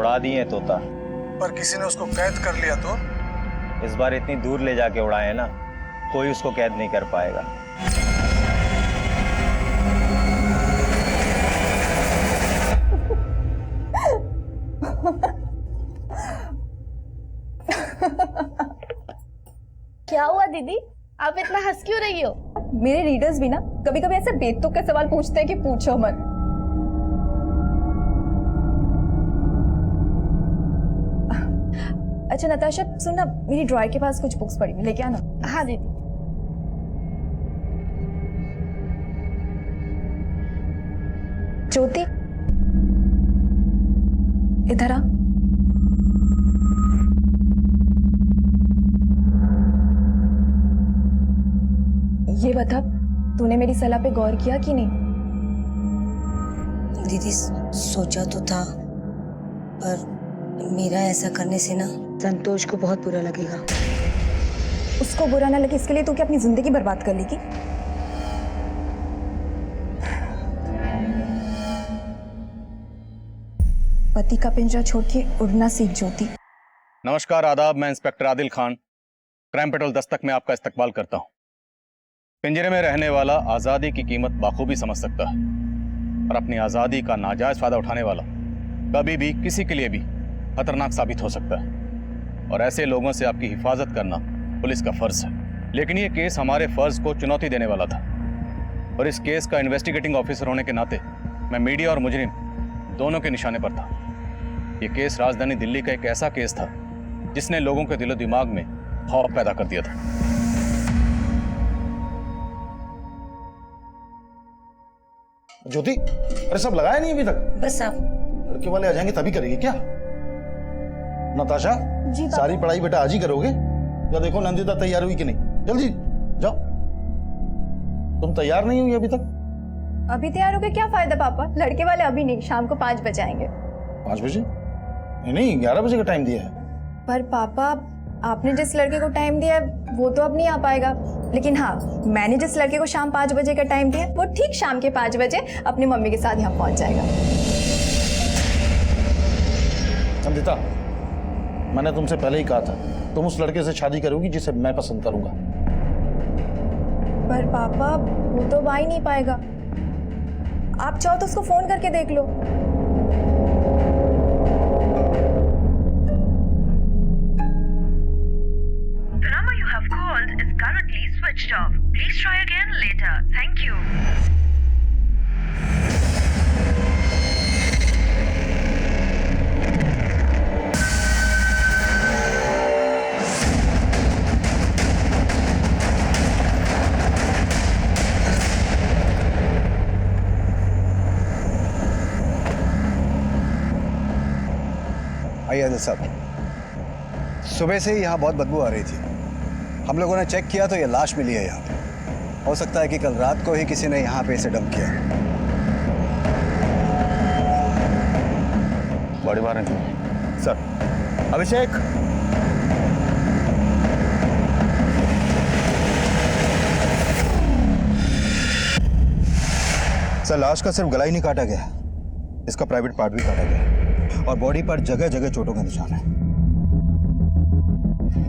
उड़ा दिए हैं तोता। पर किसी ने उसको कैद कर लिया तो? इस बार इतनी दूर ले जाके उड़ाए ना, कोई उसको कैद नहीं कर पाएगा। क्या हुआ दीदी, आप इतना हंस क्यों रही हो? मेरे रीडर्स भी ना कभी कभी ऐसे बेतुक के सवाल पूछते हैं कि पूछो मत। अच्छा नताशा सुन ना, मेरी ड्रॉयर के पास कुछ बुक्स पड़ी हुई, लेके आना। हाँ दीदी। ज्योति इधर आ। ये बता, तूने मेरी सलाह पे गौर किया कि नहीं? दीदी सोचा तो था, पर मेरा ऐसा करने से ना संतोष को बहुत बुरा लगेगा। उसको बुरा ना लगे इसके लिए तू क्या अपनी जिंदगी बर्बाद कर लेगी? पति का पिंजरा छोड़ के उड़ना सीख ज्योति। नमस्कार, आदाब। मैं inspector Adil Khan, crime petrol Dastak में आपका इस्तकबाल करता हूं। पिंजरे में रहने वाला आजादी की कीमत बाखूबी समझ सकता है और अपनी आजादी का नाजायज फायदा उठाने वाला कभी भी किसी के लिए भी खतरनाक साबित हो सकता है और ऐसे लोगों से आपकी हिफाजत करना पुलिस का फर्ज है। लेकिन ये केस हमारे फर्ज को चुनौती देने वाला था और इस केस का इन्वेस्टिगेटिंग ऑफिसर होने के नाते मैं मीडिया और मुजरिम दोनों के निशाने पर था। ये केस राजधानी दिल्ली का एक ऐसा केस था जिसने लोगों के दिलो दिमाग में खौफ पैदा कर दिया था। ज्योति, अरे सब लगाया नहीं अभी तक? बस आप लड़के वाले आ जाएंगे तभी करेगी क्या? नताशा, जी सारी पढ़ाई बेटा आज ही करोगे? या देखो नंदिता तैयार हुई कि नहीं, जल्दी जाओ। तुम तैयार नहीं हुई अभी तक? अभी तैयार हो गए क्या फायदा पापा, लड़के वाले अभी नहीं, शाम को 5 बजे आएंगे। 5 बजे? नहीं 11 बजे का टाइम दिया है। पर पापा आपने जिस लड़के को टाइम दिया है वो तो अब नहीं आ पाएगा, लेकिन हाँ मैंने जिस लड़के को शाम 5 बजे का टाइम दिया वो ठीक शाम के 5 बजे अपनी मम्मी के साथ यहाँ पहुंच जाएगा। नंदिता, मैंने तुमसे पहले ही कहा था तुम उस लड़के से शादी करोगी जिसे मैं पसंद करूंगा। पर पापा वो तो आ ही नहीं पाएगा, आप चाहो तो उसको फोन करके देख लो। The number you have called is currently switched off. Please try again later. Thank you. आइए आदिल साहब, सुबह से ही यहाँ बहुत बदबू आ रही थी। हम लोगों ने चेक किया तो ये लाश मिली है यहाँ पे। हो सकता है कि कल रात को ही किसी ने यहाँ पे इसे डंप किया। बॉडी बाहर है सर। अभिषेक, सर लाश का सिर्फ गला ही नहीं काटा गया, इसका प्राइवेट पार्ट भी काटा गया और बॉडी पर जगह जगह चोटों का निशान है।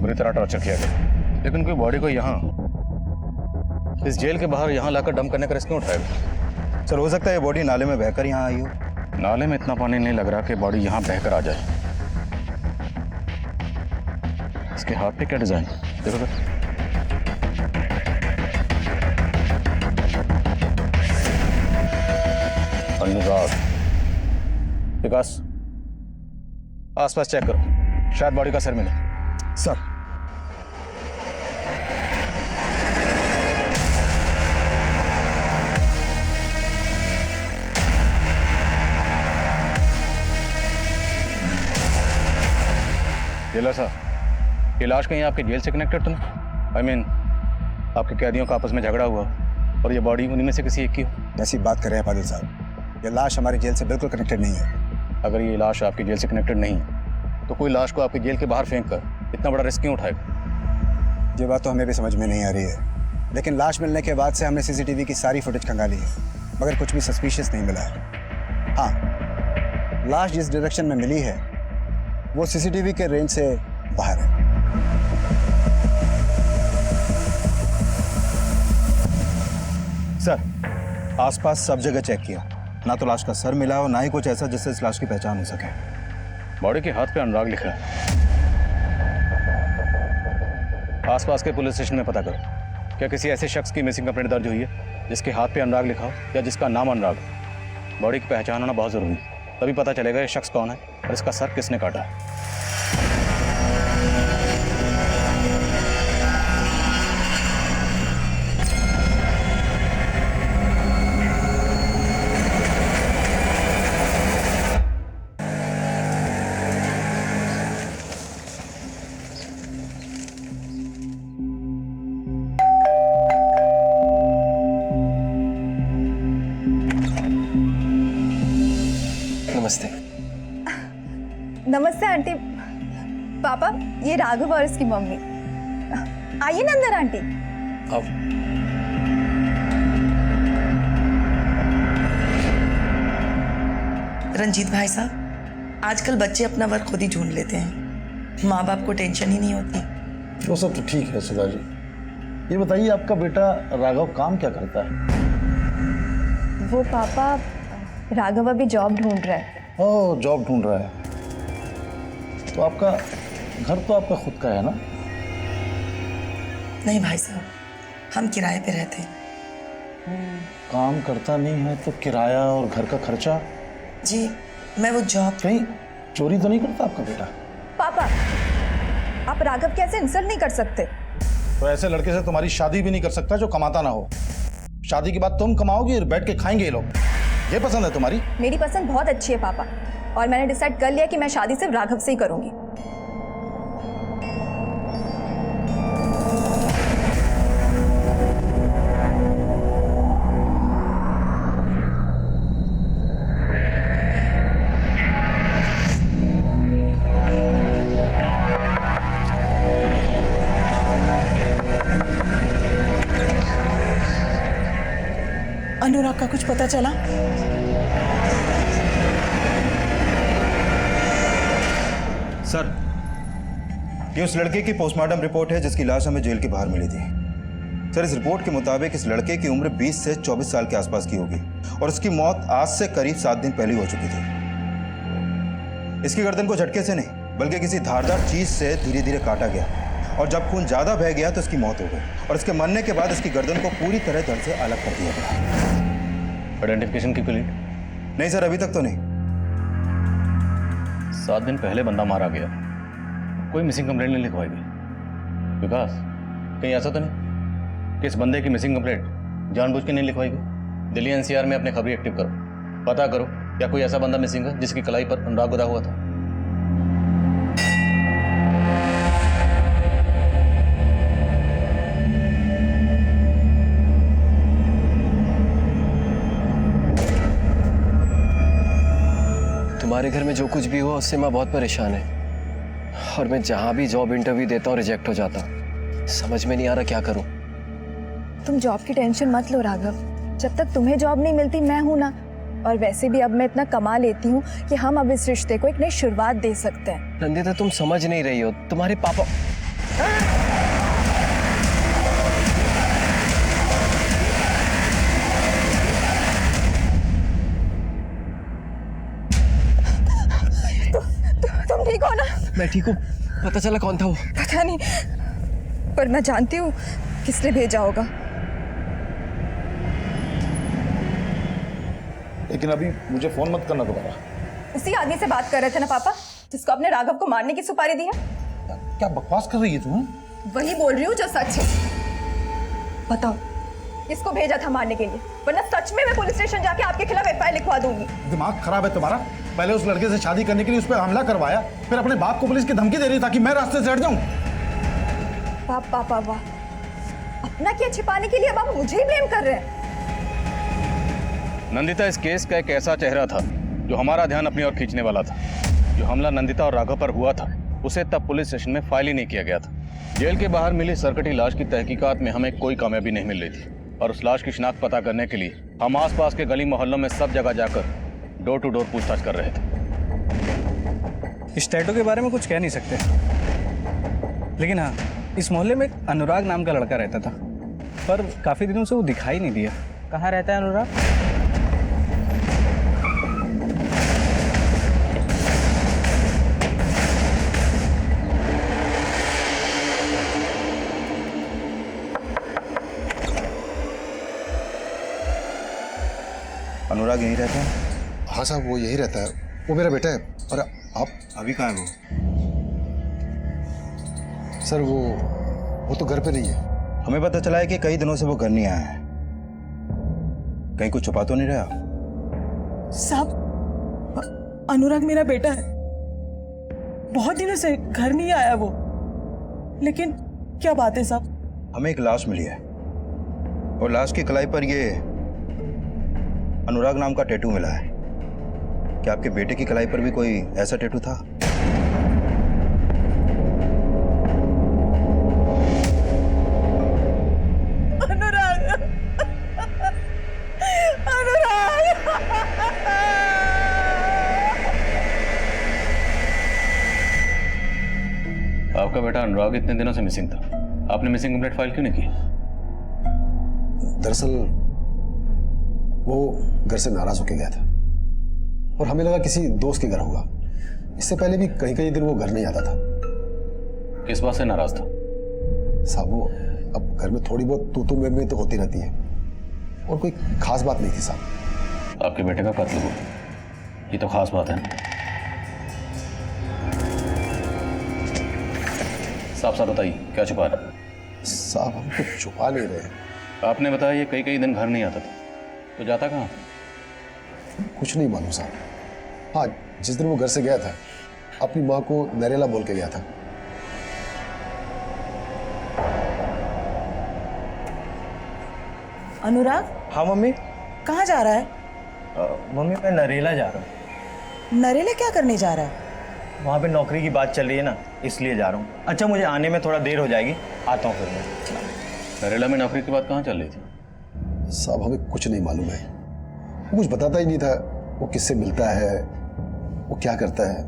बुरी तरह टॉर्चर किया गया, लेकिन कोई बॉडी को यहाँ इस जेल के बाहर यहाँ लाकर डंप करने का रिस्क क्यों उठाएगा? सर हो सकता है ये बॉडी नाले में बहकर यहाँ आई हो। नाले में इतना पानी नहीं लग रहा कि बॉडी यहाँ बहकर आ जाए। इसके हाथ पे क्या डिजाइन देखो तो। अनुराग, विकास आसपास चेक करो, शायद बॉडी का सिर मिले। सर जेलर साहब, ये लाश कहीं आपके जेल से कनेक्टेड तो नहीं? I mean, आपके कैदियों का आपस में झगड़ा हुआ और ये बॉडी उन्हीं में से किसी एक की हो? ऐसी बात कर रहे हैं पादिल साहब, ये लाश हमारी जेल से बिल्कुल कनेक्टेड नहीं है। अगर ये लाश आपकी जेल से कनेक्टेड नहीं है तो कोई लाश को आपकी जेल के बाहर फेंक कर इतना बड़ा रिस्क क्यों उठाएगा? ये बात तो हमें भी समझ में नहीं आ रही है, लेकिन लाश मिलने के बाद से हमने सीसीटीवी की सारी फुटेज खंगाली है, मगर कुछ भी सस्पिशियस नहीं मिला है। हाँ, लाश जिस डायरेक्शन में मिली है वो सीसीटीवी के रेंज से बाहर है। सर, आसपास सब जगह चेक किया, ना तो लाश का सर मिला और ना ही कुछ ऐसा जिससे इस लाश की पहचान हो सके। बॉडी के हाथ पे अनुराग लिखा है। आसपास के पुलिस स्टेशन में पता करो, क्या किसी ऐसे शख्स की मिसिंग कंप्लेंट दर्ज हुई है जिसके हाथ पे अनुराग लिखा हो या जिसका नाम अनुराग हो? बॉडी की पहचान होना बहुत जरूरी है, तभी पता चलेगा ये शख्स कौन है और इसका सर किसने काटा है। नमस्ते। नमस्ते आंटी। पापा, ये राघव और इसकी मम्मी। आइए ना अंदर आंटी। आओ। रंजीत भाई साहब, आजकल बच्चे अपना वर्क खुद ही ढूंढ लेते हैं, माँ बाप को टेंशन ही नहीं होती। वो सब तो ठीक है सुधा जी, ये बताइए आपका बेटा राघव काम क्या करता है? वो पापा, राघव अभी जॉब ढूंढ रहा है। ओह, जॉब ढूंढ रहा है। तो आपका घर तो आपका खुद का है ना? नहीं भाई साहब, हम किराए पे रहते हैं। काम करता नहीं है तो किराया और घर का खर्चा? जी, मैं वो जॉब। कहीं चोरी तो नहीं करता आपका बेटा? पापा, आप राघव के ऐसे इंसल्ट नहीं कर सकते। तो ऐसे लड़के से तुम्हारी शादी भी नहीं कर सकता जो कमाता ना हो। शादी के बाद तुम कमाओगी और बैठ के खाएंगे ये लोग। ये पसंद है तुम्हारी? मेरी पसंद बहुत अच्छी है पापा, और मैंने डिसाइड कर लिया कि मैं शादी सिर्फ राघव से ही करूंगी। अनुराग का कुछ पता चला? सर, ये उस लड़के की पोस्टमार्टम रिपोर्ट है जिसकी लाश हमें जेल के बाहर मिली थी। सर, इस रिपोर्ट के मुताबिक इस लड़के की उम्र 20 से 24 साल के आसपास की होगी और उसकी मौत आज से करीब 7 दिन पहले हो चुकी थी। इसकी गर्दन को झटके से नहीं बल्कि किसी धारदार चीज से धीरे धीरे काटा गया और जब खून ज्यादा बह गया तो इसकी मौत हो गई और इसके मरने के बाद इसकी गर्दन को पूरी तरह धड़ से अलग कर दिया गया। आइडेंटिफिकेशन की क्लिक? नहीं सर, अभी तक तो नहीं। 7 दिन पहले बंदा मारा गया, कोई मिसिंग कंप्लेंट नहीं लिखवाई गई। विकास, कहीं ऐसा तो नहीं कि इस बंदे की मिसिंग कंप्लेंट जानबूझ के नहीं लिखवाई गई? दिल्ली एनसीआर में अपने खबरी एक्टिव करो, पता करो क्या कोई ऐसा बंदा मिसिंग है जिसकी कलाई पर अनुराग गुदा हुआ था। तुम्हारे घर में जो कुछ भी हुआ उससे मैं बहुत परेशान है, और मैं जहां भी जॉब इंटरव्यू देता हूँ रिजेक्ट हो जाता हूँ। समझ में नहीं आ रहा क्या करूं। तुम जॉब की टेंशन मत लो राघव, जब तक तुम्हें जॉब नहीं मिलती मैं हूं ना। और वैसे भी अब मैं इतना कमा लेती हूँ कि हम अब इस रिश्ते को एक नई शुरुआत दे सकते हैं। नंदिता, तुम समझ नहीं रही हो, तुम्हारे पापा। तुम ठीक हो ना? मैं ठीक हूँ। पता चला कौन था वो? पता नहीं, पर मैं जानती हूँ किस लिए भेजा होगा। लेकिन अभी मुझे फोन मत करना दोबारा। उसी आदमी से बात कर रहे थे ना पापा, जिसको आपने राघव को मारने की सुपारी दी है। क्या बकवास कर रही है तुम? वही बोल रही हूँ जो सच है। बताओ, किसको भेजा था मारने के लिए? वरना सच में मैं पुलिस स्टेशन जाके आपके खिलाफ एफआईआर लिखवा दूंगी। दिमाग खराब है तुम्हारा? पहले उस लड़के से शादी करने के लिए उस पर हमला करवाया, फिर अपने बाप को पुलिस की धमकी दे रही ताकि मैं रास्ते से हट जाऊं। पापा वाह, अपना क्या छिपाने के लिए अब आप मुझे ही ब्लेम कर रहे हैं। नंदिता, इस केस का एक ऐसा चेहरा था जो हमारा ध्यान अपनी ओर खींचने वाला था। जो हमला नंदिता और राघव पर हुआ था उसे तब पुलिस स्टेशन में फाइल ही नहीं किया गया था। जेल के बाहर मिली सरकटी लाश की तहकीकात में हमें कोई कामयाबी नहीं मिल रही थी और उस लाश की शिनाख्त पता करने के लिए हम आसपास के गली मोहल्लों में सब जगह जाकर डोर टू डोर पूछताछ कर रहे थे। इस टैटू के बारे में कुछ कह नहीं सकते, लेकिन हाँ, इस मोहल्ले में एक अनुराग नाम का लड़का रहता था, पर काफी दिनों से वो दिखाई नहीं दिया। कहाँ रहता है अनुराग? अनुराग यहीं रहता है? हाँ साहब, वो यही रहता है, वो मेरा बेटा है। और आप अभी कहाँ है वो? सर वो तो घर पे नहीं है। हमें पता चला है कि कई दिनों से वो घर नहीं आया है। कहीं कुछ छुपा तो नहीं रहा? साहब, अनुराग मेरा बेटा है, बहुत दिनों से घर नहीं आया वो। लेकिन क्या बात है साहब? हमें एक लाश मिली है और लाश की कलाई पर ये अनुराग नाम का टैटू मिला है। क्या आपके बेटे की कलाई पर भी कोई ऐसा टैटू था? अनुराग, अनुराग। आपका बेटा अनुराग इतने दिनों से मिसिंग था, आपने मिसिंग कंप्लेंट फाइल क्यों नहीं की? दरअसल वो घर से नाराज होके गया था और हमें लगा किसी दोस्त के घर होगा। इससे पहले भी कई कई दिन वो घर नहीं आता था। किस बात से नाराज था? साहब वो अब घर में थोड़ी बहुत तू में तो होती रहती है और कोई खास बात नहीं थी साहब। आपके बेटे का कत्ल हुआ, ये तो खास बात है ना। साफ साफ बताइए, क्या छुपा रहे? साहब हम कुछ छुपा नहीं रहे। आपने बताया ये कई दिन घर नहीं आता था, तो जाता कहाँ? कुछ नहीं मालूम साहब। हाँ, जिस दिन वो घर से गया था अपनी माँ को नरेला बोल के गया था। अनुराग, हाँ मम्मी। कहाँ जा रहा है? मम्मी मैं नरेला जा रहा हूँ। नरेला क्या करने जा रहा है? वहाँ पे नौकरी की बात चल रही है ना, इसलिए जा रहा हूँ। अच्छा, मुझे आने में थोड़ा देर हो जाएगी, आता हूँ फिर मैं। नरेला में नौकरी की बात कहाँ चल रही थी? साहब हमें कुछ नहीं मालूम है, वो कुछ बताता ही नहीं था। वो किससे मिलता है, वो क्या करता है।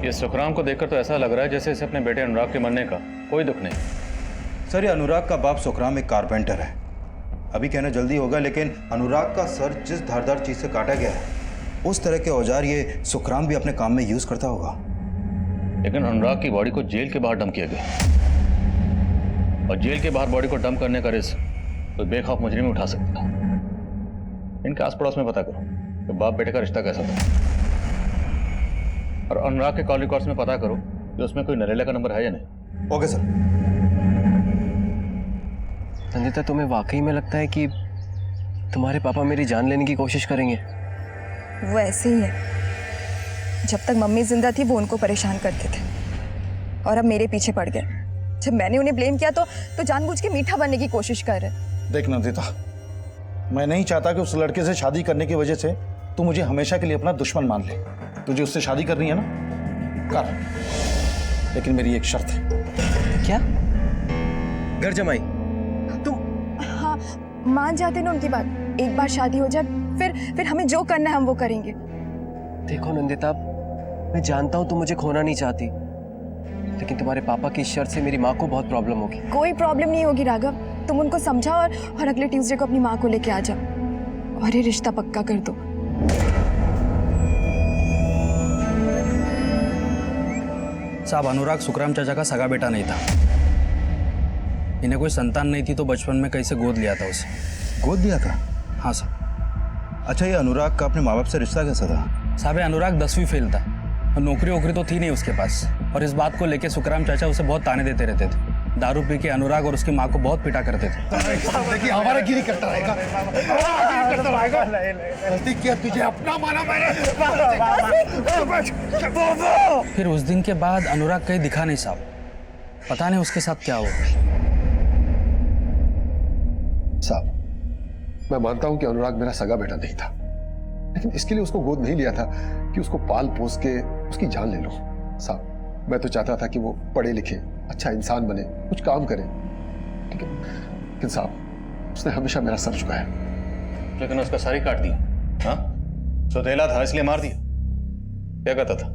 ये सुखराम को देखकर तो ऐसा लग रहा है जैसे इसे अपने बेटे अनुराग के मरने का कोई दुख नहीं। सर, ये अनुराग का बाप सुखराम एक कारपेंटर है। अभी कहना जल्दी होगा, लेकिन अनुराग का सर जिस धारदार चीज से काटा गया है, उस तरह के औजार ये सुखराम भी अपने काम में यूज करता होगा। लेकिन अनुराग की बॉडी को जेल के बाहर डंप किया गया, और जेल के बाहर बॉडी को डंप करने का रिस्क तो बेखौफ मुजरिम उठा सकता है। इनके आस पड़ोस में पता करो कि बाप बेटे का रिश्ता कैसा था, और अनुराग के कॉल रिकॉर्ड्स में पता करो कि उसमें कोई नरेला का नंबर है या नहीं। Okay sir. नंदिता, तुम्हें वाकई में लगता है कि तुम्हारे पापा मेरी जान लेने की कोशिश करेंगे? वो ऐसे ही है, जब तक मम्मी जिंदा थी वो उनको परेशान करते थे और अब मेरे पीछे पड़ गए। जब मैंने उन्हें ब्लेम किया तो जानबूझ के मीठा बनने की कोशिश कर रहे। देख नंदिता, मैं नहीं चाहता कि उस लड़के से शादी करने की वजह से तू मुझे हमेशा के लिए अपना दुश्मन मान ले। तुझे उससे शादी करनी है ना, कर, लेकिन मेरी एक शर्त है। क्या? घर जमाई? हाँ, मान जाते ना उनकी बात। एक बार शादी हो जाए फिर हमें जो करना है हम वो करेंगे। देखो नंदिता, मैं जानता हूँ तुम मुझे खोना नहीं चाहती, लेकिन तुम्हारे पापा की शर्त से मेरी माँ को बहुत प्रॉब्लम होगी। कोई प्रॉब्लम नहीं होगी राघव, तुम उनको समझाओ और अगले ट्यूसडे को अपनी माँ को लेके आ जाओ और ये रिश्ता पक्का कर दो। साहब, अनुराग सुखराम चाचा का सगा बेटा नहीं था। इन्हें कोई संतान नहीं थी तो बचपन में कैसे गोद लिया था उसे। गोद दिया था? हाँ साहब। अच्छा, ये अनुराग का अपने माँ बाप से रिश्ता कैसा था? साहब, अनुराग 10वीं फेल था और नौकरी वोकरी तो थी नहीं उसके पास, और इस बात को लेके सुखराम चाचा उसे बहुत ताने देते रहते थे। दारू पी के अनुराग और उसकी माँ को बहुत पिटा करते थे। देखिए, हमारा गिरी करता रहेगा। गलती किया, तुझे अपना माना मैंने। फिर उस दिन के बाद अनुराग कहीं दिखा नहीं साहब, पता नहीं उसके साथ क्या हुआ। साहब, मैं मानता हूं कि अनुराग मेरा सगा बेटा नहीं था, लेकिन इसके लिए उसको गोद नहीं लिया था कि उसको पाल पोस के उसकी जान ले लो। साहब, मैं तो चाहता था कि वो पढ़े लिखे, अच्छा इंसान बने, कुछ काम करे, लेकिन साहब उसने हमेशा मेरा सर झुकाया। लेकिन उसका सारी काट दी। हाँ, सौतेला था इसलिए मार दिया। क्या कहता था?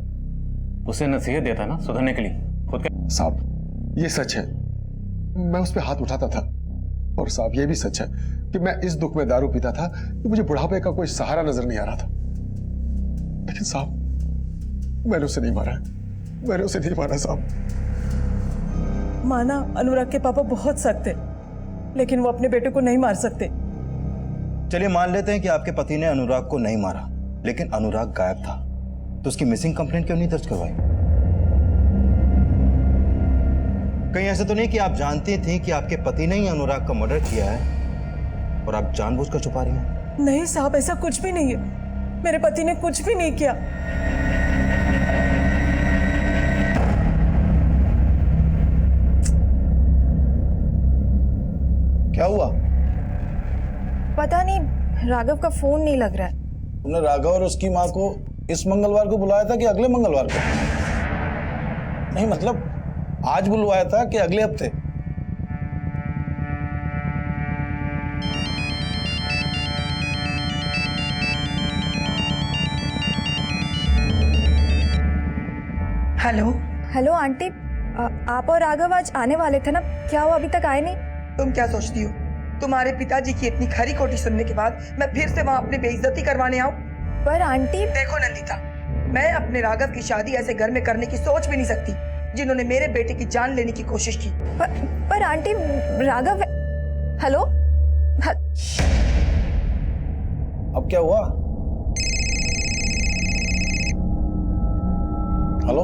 उसे नसीहत देता ना सुधरने के लिए। खुद का साहब ये सच है, मैं उस पर हाथ उठाता था। और साहब ये भी सच है कि मैं इस दुख में दारू पीता था कि मुझे बुढ़ापे का कोई सहारा नजर नहीं आ रहा था। लेकिन साहब मैंने उसे नहीं मारा, मैंने उसे नहीं मारा साहब। माना अनुराग के पापा बहुत सख्त है, लेकिन वो अपने बेटे को नहीं मार सकते। चलिए मान लेते हैं कि आपके पति ने अनुराग को नहीं मारा, लेकिन अनुराग गायब था, तो उसकी मिसिंग कंप्लेंट क्यों नहीं दर्ज करवाई? कहीं ऐसा तो नहीं कि आप जानती थी कि आपके पति ने ही अनुराग का मर्डर किया है और आप जानबूझकर छुपा रही हैं? नहीं साहब, ऐसा कुछ भी नहीं है। मेरे पति ने कुछ भी नहीं किया। क्या हुआ? पता नहीं, राघव का फोन नहीं लग रहा है। तुमने राघव और उसकी माँ को इस मंगलवार को बुलाया था कि अगले मंगलवार को? नहीं मतलब आज बुलवाया था कि अगले हफ्ते? हेलो हेलो आंटी, आप और राघव आज आने वाले थे ना, क्या वो अभी तक आए नहीं? तुम क्या सोचती हो तुम्हारे पिताजी की इतनी खरी खोटी सुनने के बाद मैं फिर से वहाँ अपनी बेइज्जती करवाने आऊं? पर आंटी देखो नंदिता, मैं अपने राघव की शादी ऐसे घर में करने की सोच भी नहीं सकती जिन्होंने मेरे बेटे की जान लेने की कोशिश की। पर आंटी राघव। हेलो अब क्या हुआ? हेलो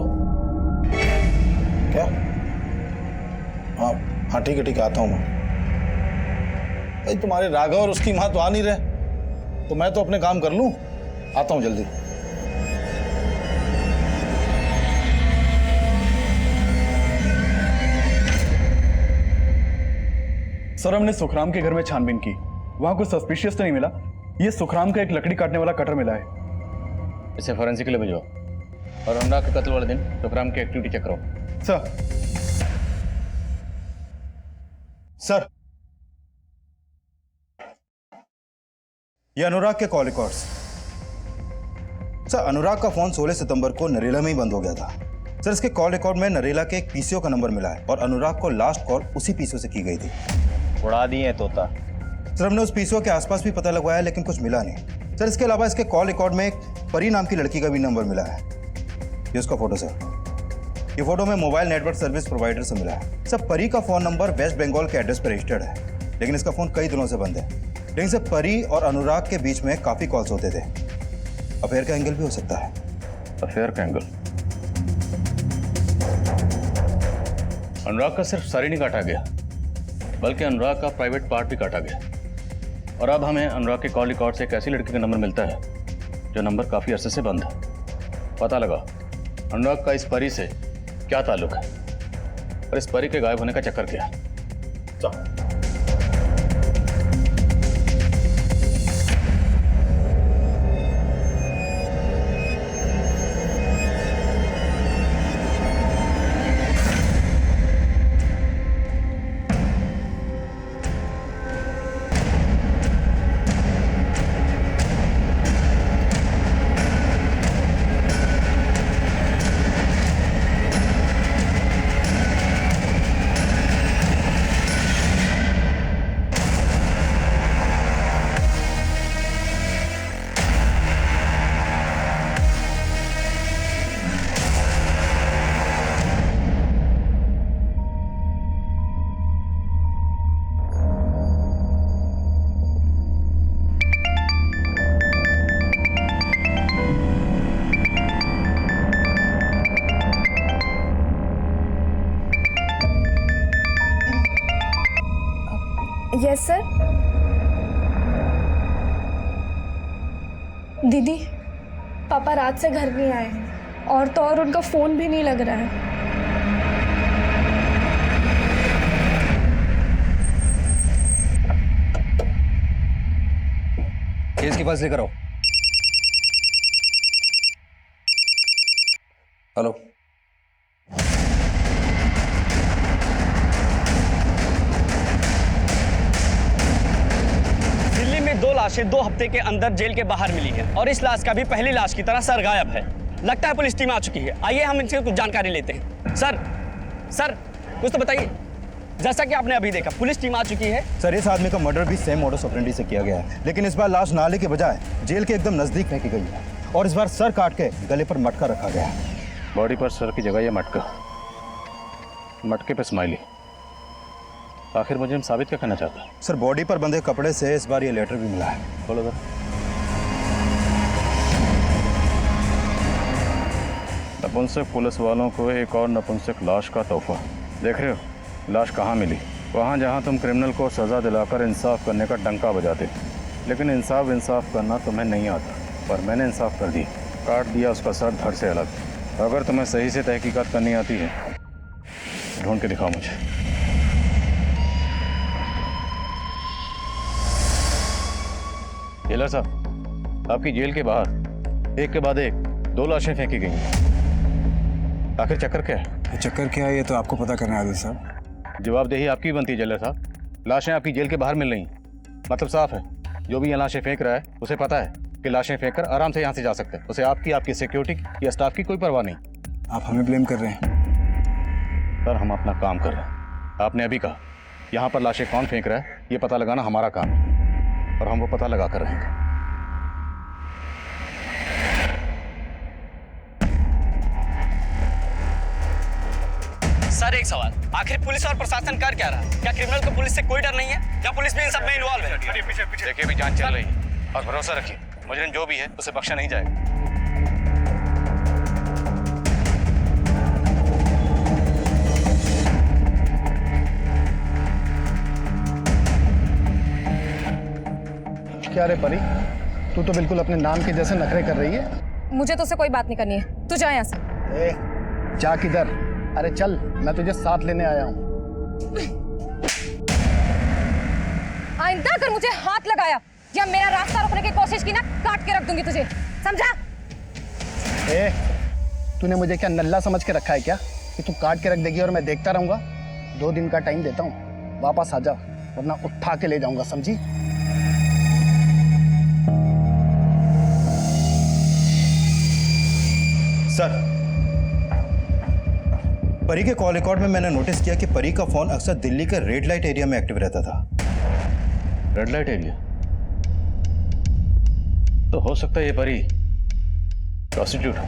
क्या? हाँ हाँ ठीक है आता हूँ मैं। भाई तुम्हारे राघव और उसकी माँ तो आ नहीं रहे, तो मैं तो अपने काम कर लूं, आता हूं जल्दी। सर हमने सुखराम के घर में छानबीन की, वहां कुछ सस्पिशियस तो नहीं मिला। ये सुखराम का एक लकड़ी काटने वाला कटर मिला है। इसे फॉरेंसिक के लिए भिजवाओ और अनुराग के कत्ल वाले दिन सुखराम की एक्टिविटी चेक करो। सर सर, ये अनुराग के कॉल रिकॉर्ड्स। सर अनुराग का फोन 16 सितंबर को नरेला में ही बंद हो गया था। सर इसके कॉल रिकॉर्ड में नरेला के एक पीसीओ का नंबर मिला है और अनुराग को लास्ट कॉल उसी पीसीओ से की गई थी। उड़ा दिए तोता। सर हमने उस पीसीओ के आसपास भी पता लगवाया लेकिन कुछ मिला नहीं। सर इसके अलावा इसके कॉल रिकॉर्ड में एक परी नाम की लड़की का भी नंबर मिला है। ये उसका फोटो सर, ये फोटो में मोबाइल नेटवर्क सर्विस प्रोवाइडर से मिला है। सर परी का फोन नंबर वेस्ट बंगाल के एड्रेस पर रजिस्टर्ड है, लेकिन इसका फोन कई दिनों से बंद है। लेकिन सर परी और अनुराग के बीच में काफी कॉल्स होते थे। अफेयर का एंगल भी हो सकता है। अफेयर का एंगल? अनुराग का सिर्फ सर ही नहीं काटा गया, बल्कि अनुराग का प्राइवेट पार्ट भी काटा गया। और अब हमें अनुराग के कॉल रिकॉर्ड से एक ऐसी लड़की का नंबर मिलता है जो नंबर काफी अरसे से बंद है। पता लगा अनुराग का इस परी से क्या ताल्लुक है और इस परी के गायब होने का चक्कर क्या है। Yes sir. दीदी, पापा रात से घर नहीं आए हैं और तो और उनका फोन भी नहीं लग रहा है। केस के पास लेकर आओ। हेलो लाशें 2 हफ्ते के अंदर जेल के बाहर मिली है और इस लाश का भी पहली लाश की तरह सर गायब है। लगता है पुलिस टीम आ चुकी है। आइए हम इनसे कुछ जानकारी लेते हैं। सर कुछ तो बताइए। जैसा कि आपने अभी देखा, पुलिस टीम आ चुकी है। सर, इस आदमी का मर्डर भी सेम मोडस ऑपरेंडी से किया गया है, लेकिन इस बार लाश नाले के बजाय जेल के एकदम नजदीक फेंकी गई है और इस बार सर काट के गले पर मटका रखा गया है। बॉडी पर सर की जगह ये मटका, मटके पे स्माइली। आखिर मुझे साबित क्या करना चाहता है? सर, बॉडी पर बंधे कपड़े से इस बार ये लेटर भी मिला है। बोलो सर। नपुंसक पुलिस वालों को एक और नपुंसक लाश का तोहफा। देख रहे हो लाश कहाँ मिली? वहाँ जहाँ तुम क्रिमिनल को सज़ा दिलाकर इंसाफ करने का डंका बजाते, लेकिन इंसाफ करना तुम्हें नहीं आता। पर मैंने इंसाफ कर दिया, काट दिया उसका सर धड़ से अलग। अगर तुम्हें सही से तहकीकात करनी आती है, ढूंढ के दिखाओ मुझे। जेलर साहब, आपकी जेल के बाहर एक के बाद एक 2 लाशें फेंकी गई हैं। आखिर चक्कर क्या है? चक्कर क्या है ये तो आपको पता करना है आदिल साहब। जवाबदेही आपकी बनती है जेलर साहब। लाशें आपकी जेल के बाहर मिल रही हैं, मतलब साफ है जो भी ये लाशें फेंक रहा है उसे पता है कि लाशें फेंक कर आराम से यहाँ से जा सकते हैं। उसे आपकी सिक्योरिटी या स्टाफ की कोई परवाह नहीं। आप हमें ब्लेम कर रहे हैं? सर, हम अपना काम कर रहे हैं। आपने अभी कहा यहाँ पर लाशें कौन फेंक रहा है ये पता लगाना हमारा काम है और हम वो पता लगा कर रहेंगे। सर, एक सवाल, आखिर पुलिस और प्रशासन कर क्या रहा है? क्या क्रिमिनल को पुलिस से कोई डर नहीं है? क्या पुलिस भी इन सब में इन्वॉल्व है? पीछे देखिए, भी जांच चल रही है और भरोसा रखिए मुजरिम जो भी है उसे बख्शा नहीं जाएगा। क्या रे परी, तू तो बिल्कुल अपने नाम के जैसे नखरे कर रही है। मुझे तो उससे कोई बात नहीं करनी है, तू जा यहाँ से। ए, जा किधर? अरे चल, मैं तुझे साथ लेने आया हूँ। आइंदा अगर मुझे हाथ लगाया या मेरा रास्ता रोकने की कोशिश की ना, काट के रख दूंगी तुझे, समझा? ए, तूने मुझे क्या नल्ला समझ के रखा है क्या कि तू काट के रख देगी और मैं देखता रहूंगा? 2 दिन का टाइम देता हूँ, वापस आ जा वरना उठा के ले जाऊंगा, समझी? सर, परी के कॉल रिकॉर्ड में मैंने नोटिस किया कि परी का फोन अक्सर दिल्ली के रेड लाइट एरिया में एक्टिव रहता था। Red light area? तो हो सकता है ये परी प्रोस्टिट्यूट हो।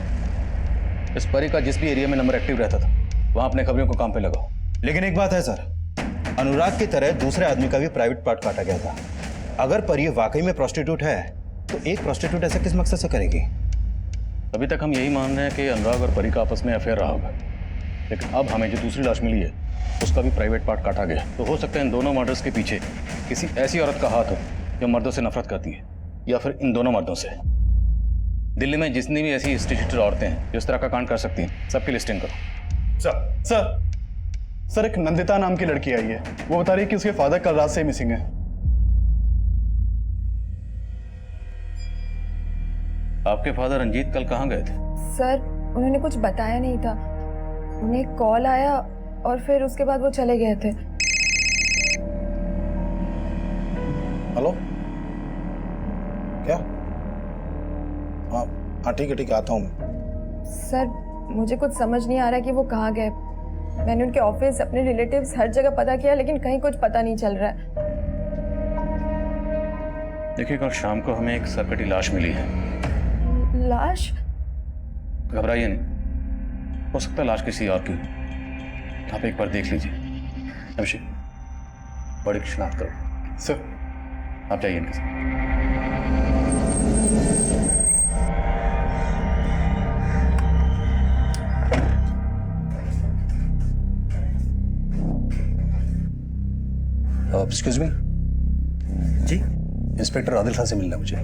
इस परी का जिस भी एरिया में नंबर एक्टिव रहता था वहां अपने खबरों को काम पे लगाओ। लेकिन एक बात है सर, अनुराग की तरह दूसरे आदमी का भी प्राइवेट पार्ट काटा गया था। अगर परी वाकई में प्रोस्टिट्यूट है तो एक प्रोस्टिट्यूट ऐसा किस मकसद से करेगी? अभी तक हम यही मान रहे हैं कि अनुराग और परी का आपस में अफेयर रहा होगा, लेकिन अब हमें जो दूसरी लाश मिली है उसका भी प्राइवेट पार्ट काटा गया। तो हो सकता है इन दोनों मर्डर्स के पीछे किसी ऐसी औरत का हाथ हो जो मर्दों से नफरत करती है, या फिर इन दोनों मर्दों से। दिल्ली में जितनी भी ऐसी इंस्टीट्यूटेड औरतें हैं जो इस तरह का कांड कर सकती हैं, सबकी लिस्टिंग करो। सर एक नंदिता नाम की लड़की आई है, वो बता रही है कि उसके फादर कल रात से मिसिंग है। आपके फादर रंजीत कल कहाँ गए थे? सर, उन्होंने कुछ बताया नहीं था। उन्हें कॉल आया और फिर उसके बाद वो चले गए थे। हेलो, क्या? हाँ ठीक है आता हूँ। सर, मुझे कुछ समझ नहीं आ रहा कि वो कहाँ गए। मैंने उनके ऑफिस, अपने रिलेटिव्स, हर जगह पता किया लेकिन कहीं कुछ पता नहीं चल रहा है। देखिए, कल शाम को हमें एक सरकटी लाश मिली है। लाश? घबराइए नहीं, हो सकता है लाश किसी और की। आप एक बार देख लीजिए। अभिषेक, बॉडी की शिनाख्त करो। सर, आप जाइए इनके साथ। एक्सक्यूज मी जी, इंस्पेक्टर आदिल खान से मिलना मुझे।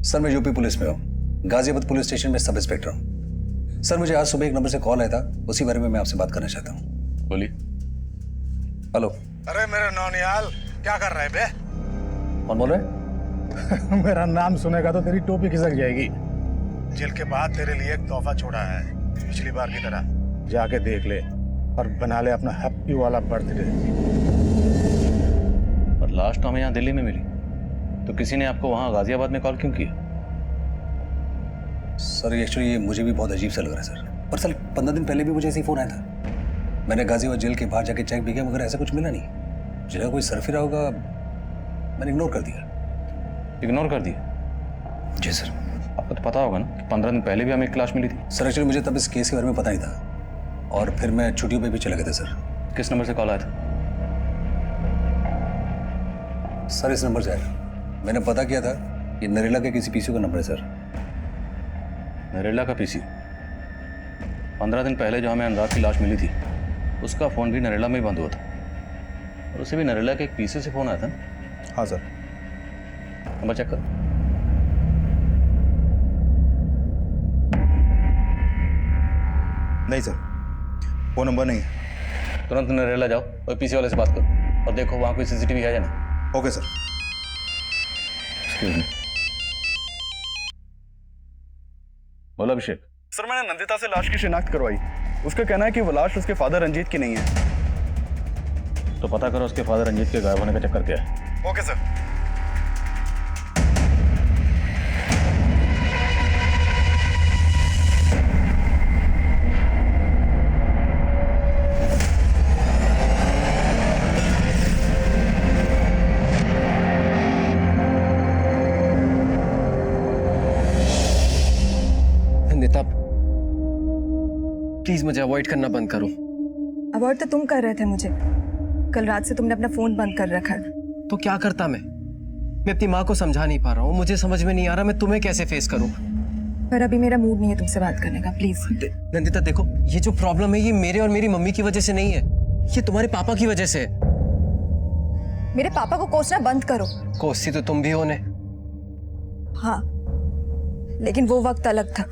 सर, मैं यूपी पुलिस में हूँ, गाजियाबाद पुलिस स्टेशन में सब इंस्पेक्टर हूँ। सर, मुझे आज सुबह एक नंबर से कॉल आया था, उसी बारे में मैं आपसे बात करना चाहता हूँ। बोलिए। हेलो। अरे मेरे नौनियाल, क्या कर रहे बे? कौन बोल रहे? मेरा नाम सुनेगा तो तेरी टोपी खिसक जाएगी। जेल के बाद तेरे लिए एक तोहफा छोड़ा है, पिछली बार की तरह। जाके देख ले और बना ले अपना हैप्पी वाला बर्थडे। और लास्ट तो हमें यहाँ दिल्ली में मिली, तो किसी ने आपको वहां गाजियाबाद में कॉल क्यों किया? सर एक्चुअली ये मुझे भी बहुत अजीब सा लग रहा है सर। पर सर 15 दिन पहले भी मुझे ऐसे ही फ़ोन आया था। मैंने गाजियाबाद जेल के बाहर जाके चेक भी किया मगर ऐसा कुछ मिला नहीं। जिला कोई सरफिरा होगा, मैंने इग्नोर कर दिया। इग्नोर कर दिया? जी सर। आपको तो पता होगा ना कि 15 दिन पहले भी हमें एक लाश मिली थी। सर एक्चुअली मुझे तब इस केस के बारे में पता नहीं था और फिर मैं छुट्टियों पे भी चला गया था सर। किस नंबर से कॉल आया था? सर इस नंबर से आया। मैंने पता किया था, ये नरेला के किसी पीसीओ का नंबर है सर। नरेला का पीसी? 15 दिन पहले जो हमें अनुराग की लाश मिली थी उसका फ़ोन भी नरेला में ही बंद हुआ था और उसे भी नरेला के एक पीसी से फ़ोन आया था ना? हाँ सर। नंबर चेक करो। नहीं सर, वो नंबर नहीं है। तुरंत नरेला जाओ और पीसी वाले से बात करो और देखो वहाँ कोई सीसीटीवी है या नहीं। Okay sir. Excuse me. बोलो अभिषेक। सर मैंने नंदिता से लाश की शिनाख्त करवाई। उसका कहना है कि वो लाश उसके फादर रंजीत की नहीं है। तो पता करो उसके फादर रंजीत के गायब होने का चक्कर क्या है। Okay sir. नंदिता प्लीज मुझे अवॉइड करना बंद करो। अवॉइड तो तुम कर रहे थे मुझे। कल रात से तुमने अपना फोन बंद कर रखा है। तो क्या करता मैं अपनी माँ को समझा नहीं पा रहा हूँ। मुझे समझ में नहीं आ रहा मैं तुम्हें कैसे फेस करूँ। पर अभी मेरा मूड नहीं है तुमसे बात करने का, प्लीज। नंदिता देखो, ये जो प्रॉब्लम है ये मेरे और मेरी मम्मी की वजह से नहीं है, ये तुम्हारे पापा की वजह से है। मेरे पापा को कोसना बंद करो। कोसती तो तुम भी हो ने। हाँ, लेकिन वो वक्त अलग था।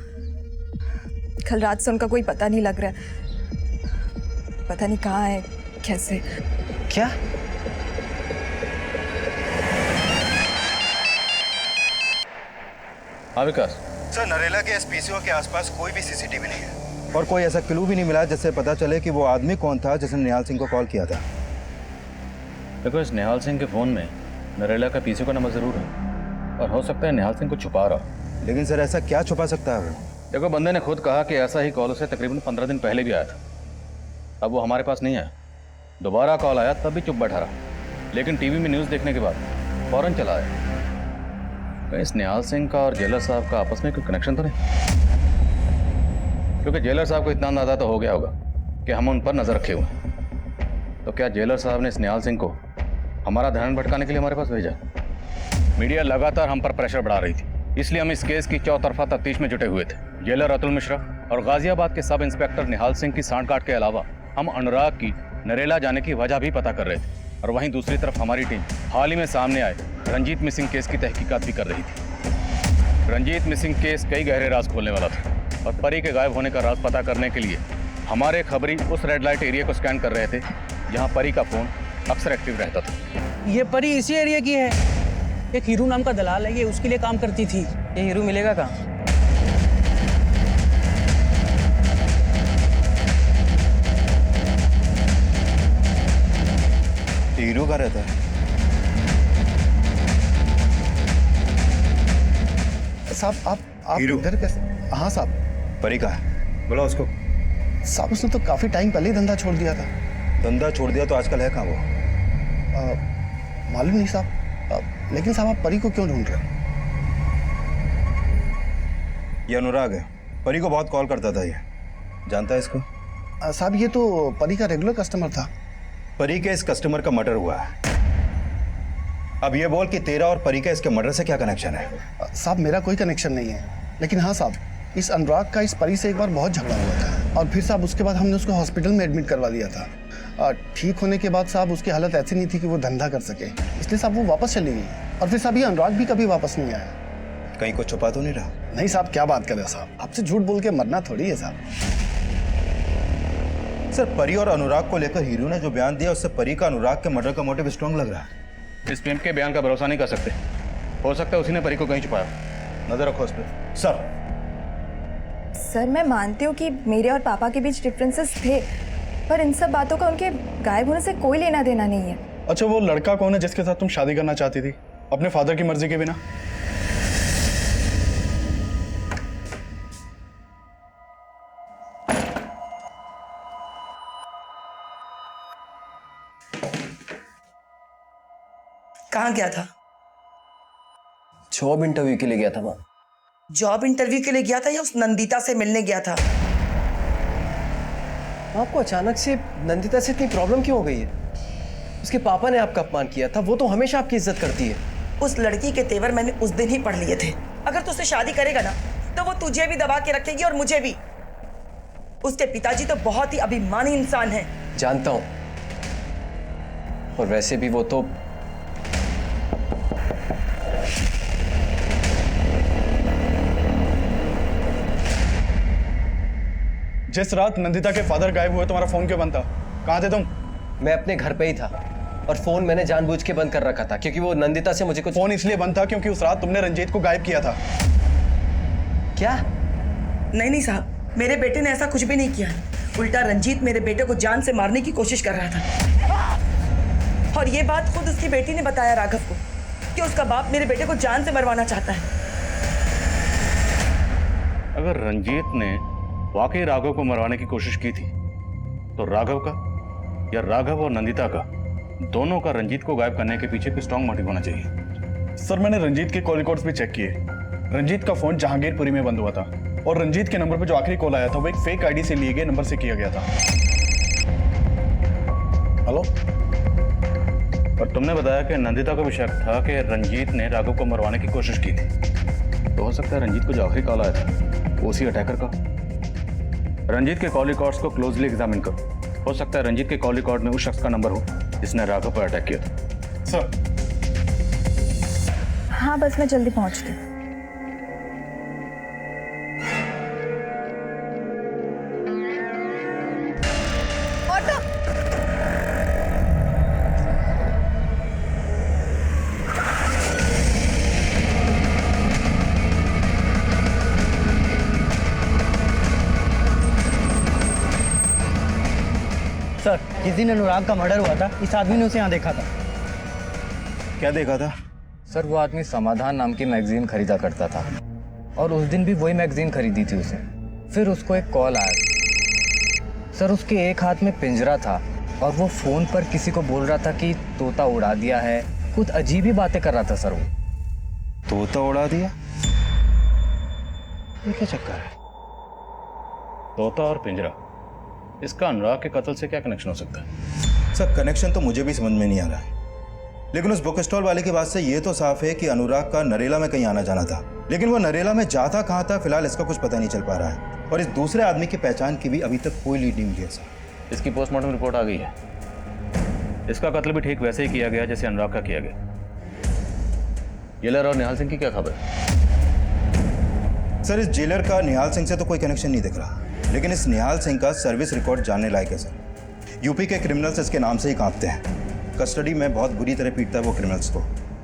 कल रात से उनका कोई पता नहीं लग रहा है। पता नहीं कहाँ है, कैसे। क्या? हाँ विकास। सर नरेला के इस पीसीओ के आसपास कोई भी सीसीटीवी नहीं है और कोई ऐसा क्लू भी नहीं मिला जिससे पता चले कि वो आदमी कौन था जिसने निहाल सिंह को कॉल किया था। देखो इस निहाल सिंह के फ़ोन में नरेला का पीसीओ का नंबर ज़रूर है और हो सकता है निहाल सिंह को छुपा रहा। लेकिन सर ऐसा क्या छुपा सकता है? देखो बंदे ने खुद कहा कि ऐसा ही कॉल उसे तकरीबन 15 दिन पहले भी आया था। अब वो हमारे पास नहीं आया। दोबारा कॉल आया तब भी चुप बैठा रहा, लेकिन टीवी में न्यूज़ देखने के बाद फौरन चला आया। कहीं इस निहाल सिंह का और जेलर साहब का आपस में कोई कनेक्शन तो नहीं? क्योंकि जेलर साहब को इतना अंदाजा तो हो गया होगा कि हम उन पर नज़र रखे हुए हैं। तो क्या जेलर साहब ने इस निहाल सिंह को हमारा ध्यान भटकाने के लिए हमारे पास भेजा? मीडिया लगातार हम पर प्रेशर बढ़ा रही थी, इसलिए हम इस केस की चौतरफा तफ्तीश में जुटे हुए थे। जेलर अतुल मिश्रा और गाजियाबाद के सब इंस्पेक्टर निहाल सिंह की सांठगांठ के अलावा हम अनुराग की नरेला जाने की वजह भी पता कर रहे थे। और वहीं दूसरी तरफ हमारी टीम हाल ही में सामने आए रंजीत मिसिंग केस की तहकीकात भी कर रही थी। रंजीत मिसिंग केस कई गहरे राज खोलने वाला था और परी के गायब होने का राज पता करने के लिए हमारे खबरी उस रेड लाइट एरिया को स्कैन कर रहे थे जहाँ परी का फ़ोन अक्सर एक्टिव रहता था। ये परी इसी एरिया की है। एक हीरू नाम का दलाल है, ये उसके लिए काम करती थी। ये हीरू मिलेगा कहाँ? हीरू का रहता है। साहब आप इधर कैसे? हाँ साहब। परी का है, बोला उसको। साहब उसने तो काफी टाइम पहले ही धंधा छोड़ दिया था। धंधा छोड़ दिया तो आजकल है कहाँ वो? मालूम नहीं साहब, लेकिन साहब आप परी को क्यों ढूंढ रहे हैं? ये अनुराग है, परी को बहुत कॉल करता था। ये जानता है इसको? साहब ये तो परी का रेगुलर कस्टमर था। परी के इस कस्टमर का मर्डर हुआ है। अब ये बोल कि तेरा और परी का इसके मर्डर से क्या कनेक्शन है? साहब मेरा कोई कनेक्शन नहीं है, लेकिन हाँ साहब इस अनुराग का इस परी से एक बार बहुत झगड़ा हुआ था और फिर साहब उसके बाद हमने उसको हॉस्पिटल में एडमिट करवा दिया था। ठीक होने के बाद साहब उसकी हालत ऐसी नहीं थी कि वो धंधा कर सके, इसलिए साहब वो वापस चली गई। और फिर साहब ये अनुराग भी कभी वापस नहीं आया। कहीं कुछ छुपा तो नहीं रहा? नहीं साहब, क्या बात कर रहे हैं साहब, आपसे झूठ बोल के मरना थोड़ी है साहब। सर परी और अनुराग को लेकर हीरू ने जो बयान दिया उससे परी का अनुराग के मर्डर का मोटिव स्ट्रांग लग रहा है। इस पिंप के बयान का भरोसा नहीं कर सकते, हो सकता है उसी ने परी को कहीं छुपाया। नजर रखो उस पर। सर मैं मानती हूँ कि मेरे और पापा के बीच डिफरेंसेस थे, पर इन सब बातों का उनके गायब होने से कोई लेना देना नहीं है। अच्छा वो लड़का कौन है जिसके साथ तुम शादी करना चाहती थी? अपने फादर की मर्जी के बिना? कहाँ गया था? जॉब इंटरव्यू के लिए गया था माँ। जॉब इंटरव्यू के लिए गया था या उस नंदिता से मिलने गया था? आपको अचानक से नंदिता से इतनी प्रॉब्लम क्यों हो गई है? उसके पापा ने आपका अपमान किया था, वो तो हमेशा आपकी इज्जत करती है। उस लड़की के तेवर मैंने उस दिन ही पढ़ लिए थे। अगर तू उससे शादी करेगा ना तो वो तुझे भी दबा के रखेगी और मुझे भी। उसके पिताजी तो बहुत ही अभिमानी इंसान हैं। जानता हूं, और वैसे भी वो तो जिस रात नंदिता के फादर गायब हुए तुम्हारा फोन क्यों बंद था? कहाँ थे तुम? मैं अपने घर पे ही था और फोन मैंने जानबूझ के बंद कर रखा था क्योंकि वो नंदिता से मुझे कुछ। फोन इसलिए बंद था क्योंकि उस रात तुमने रंजीत को गायब किया था। क्या? नहीं साहब, मेरे बेटे ने ऐसा कुछ भी नहीं किया। उल्टा रंजीत मेरे बेटे को जान से मारने की कोशिश कर रहा था। और ये बात खुद उसकी बेटी ने बताया राघव को कि उसका बाप मेरे बेटे को जान से मरवाना चाहता है। अगर रंजीत ने वाकई राघव को मरवाने की कोशिश की थी तो राघव का या राघव और नंदिता का, दोनों का रंजीत को गायब करने के पीछे कोई स्ट्रॉन्ग मोटिव होना चाहिए। सर, मैंने रंजीत के कॉल रिकॉर्ड्स भी चेक किए। रंजीत का फोन जहांगीरपुरी में बंद हुआ था और रंजीत के नंबर पर जो आखिरी कॉल आया था वो एक फेक आईडी से लिए गए नंबर से किया गया था। हेलो? और तुमने बताया कि नंदिता को भी शक था कि रंजीत ने राघव को मरवाने की कोशिश की थी। तो हो सकता है रंजीत को जो आखिरी कॉल आया था वो उसी अटैकर का। रंजीत के कॉल रिकॉर्ड्स को क्लोजली एग्जामिन करो। हो सकता है रंजीत के कॉल रिकॉर्ड में उस शख्स का नंबर हो जिसने राघव पर अटैक किया था। सर। हाँ, बस मैं जल्दी पहुंचती हूँ। सर, जिस दिन अनुराग का मर्डर हुआ था इस आदमी ने उसे यहाँ देखा था। क्या देखा था? सर, वो आदमी समाधान नाम की मैगजीन खरीदा करता था और उस दिन भी वही मैगजीन खरीदी थी उसे। फिर उसको एक कॉल आया। सर, उसके एक हाथ में पिंजरा था और वो फोन पर किसी को बोल रहा था कि तोता उड़ा दिया है। कुछ अजीब ही बातें कर रहा था सर वो। तोता उड़ा दिया? ये क्या चक्कर है? तोता और पिंजरा, इसका अनुराग के कत्ल से क्या कनेक्शन हो सकता है? सर, कनेक्शन तो मुझे भी समझ में नहीं आ रहा है, लेकिन उस बुक स्टॉल वाले की बात से ये तो साफ है कि अनुराग का नरेला में कहीं आना जाना था, लेकिन वो नरेला में जाता कहाँ था फिलहाल इसका कुछ पता नहीं चल पा रहा है। और इस दूसरे आदमी की पहचान की भी अभी तक कोई लीड नहीं मिली है सर। इसकी पोस्टमार्टम रिपोर्ट आ गई है। इसका कत्ल भी ठीक वैसे ही किया गया जैसे अनुराग का किया गया। जेलर और निहाल सिंह की क्या खबर? सर, इस जेलर का निहाल सिंह से तो कोई कनेक्शन नहीं दिख रहा, लेकिन इस निहाल सिंह का सर्विस रिकॉर्ड जानने लायक है सर। यूपी के क्रिमिनल्स इसके नाम से ही कांपते हैं। कस्टडी में बहुत बुरी तरह पीटता है वो क्रिमिनल्स को।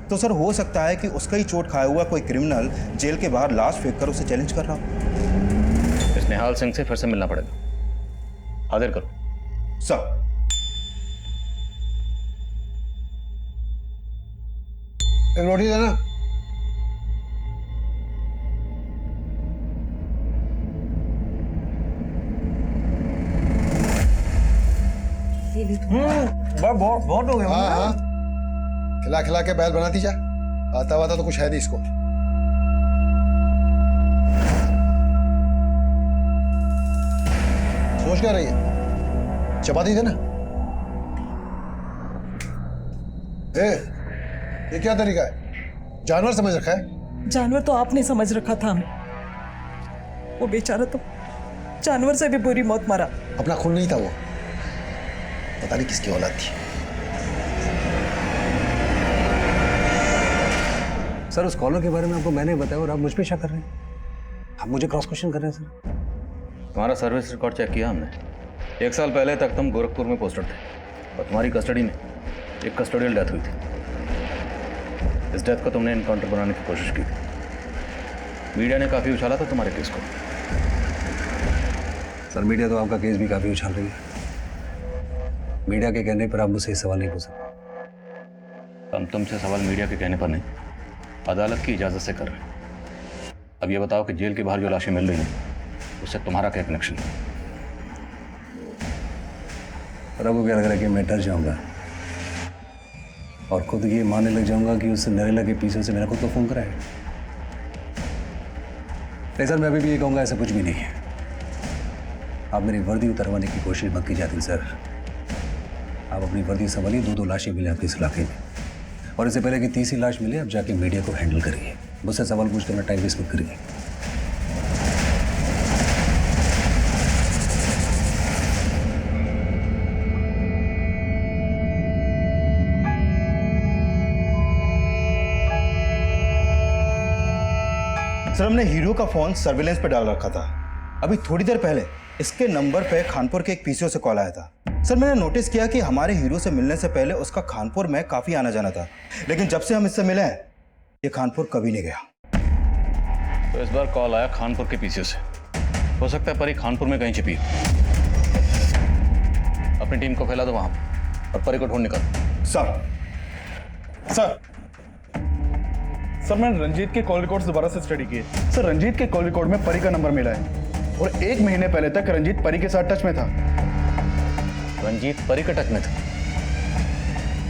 तो सर, हो सकता है कि उसका ही चोट खाया हुआ कोई क्रिमिनल जेल के बाहर लाश फेंक कर उसे चैलेंज कर रहा हो। इस निहाल सिंह से फिर से मिलना पड़ेगा। हाजिर करो सर। एक रोटी देना। बहुत हो गया। हाँ हाँ, खिला खिला के बैल बनाती जा। आता वाता तो कुछ है नहीं इसको। सोच क्या रही है? चपाती देना। ये क्या तरीका है? जानवर समझ रखा है? जानवर तो आपने समझ रखा था हमें। वो बेचारा तो जानवर से भी बुरी मौत मरा। अपना खून नहीं था वो, पता नहीं किसकी औलाद थी। सर, उस कॉलर के बारे में आपको मैंने बताया और आप मुझ पे शक कर रहे हैं। आप मुझे क्रॉस क्वेश्चन कर रहे हैं सर। तुम्हारा सर्विस रिकॉर्ड चेक किया हमने। 1 साल पहले तक तुम गोरखपुर में पोस्टेड थे और तुम्हारी कस्टडी में एक कस्टोडियल डेथ हुई थी। इस डेथ को तुमने एनकाउंटर बनाने की कोशिश की थी। मीडिया ने काफ़ी उछाला था तुम्हारे केस को। सर, मीडिया तो आपका केस भी काफ़ी उछाल रही है। मीडिया के कहने पर आप मुझसे सवाल नहीं पूछ सकते। हम तुमसे सवाल मीडिया के कहने पर नहीं, अदालत की इजाजत से कर रहे हैं। अब ये बताओ कि जेल के बाहर जो लाशें मिल रही हैं उससे तुम्हारा क्या कनेक्शन है? रघु क्या लग रहा है कि मैं डर जाऊंगा और खुद ये मानने लग जाऊंगा कि उससे नरेला के पीछे से मेरा खुद को फोन कराया? नहीं सर, मैं अभी भी ये कहूँगा ऐसा कुछ भी नहीं है। आप मेरी वर्दी उतरवाने की कोशिश मत कीजिए आदिल सर। आप अपनी वर्दी संभालिए, 2 लाशें मिले आपके इस इलाके में, और इससे पहले कि तीसरी लाश मिले आप जाके मीडिया को हैंडल करिए। मुझसे सवाल पूछते मैं टाइम वेस्ट मत करिए। सर हमने हीरो का फोन सर्विलेंस पे डाल रखा था। अभी थोड़ी देर पहले इसके नंबर पे खानपुर के एक पीसीओ से कॉल आया था। सर मैंने नोटिस किया कि हमारे हीरो से मिलने से पहले उसका खानपुर में काफी आना जाना था, लेकिन जब से हम इससे मिले हैं ये खानपुर कभी नहीं गया। तो इस बार कॉल आया खानपुर के पीछे से। हो सकता है परी खानपुर में कहीं छिपी हो। अपनी टीम को फैला दो वहां और परी को ढूंढ निकालो। सर मैंने रंजीत के कॉल रिकॉर्ड्स दोबारा से स्टडी किए। सर रंजीत के कॉल रिकॉर्ड में परी का नंबर मिला है और 1 महीने पहले तक रंजीत परी के साथ टच में था। रंजीत परी के टच में था?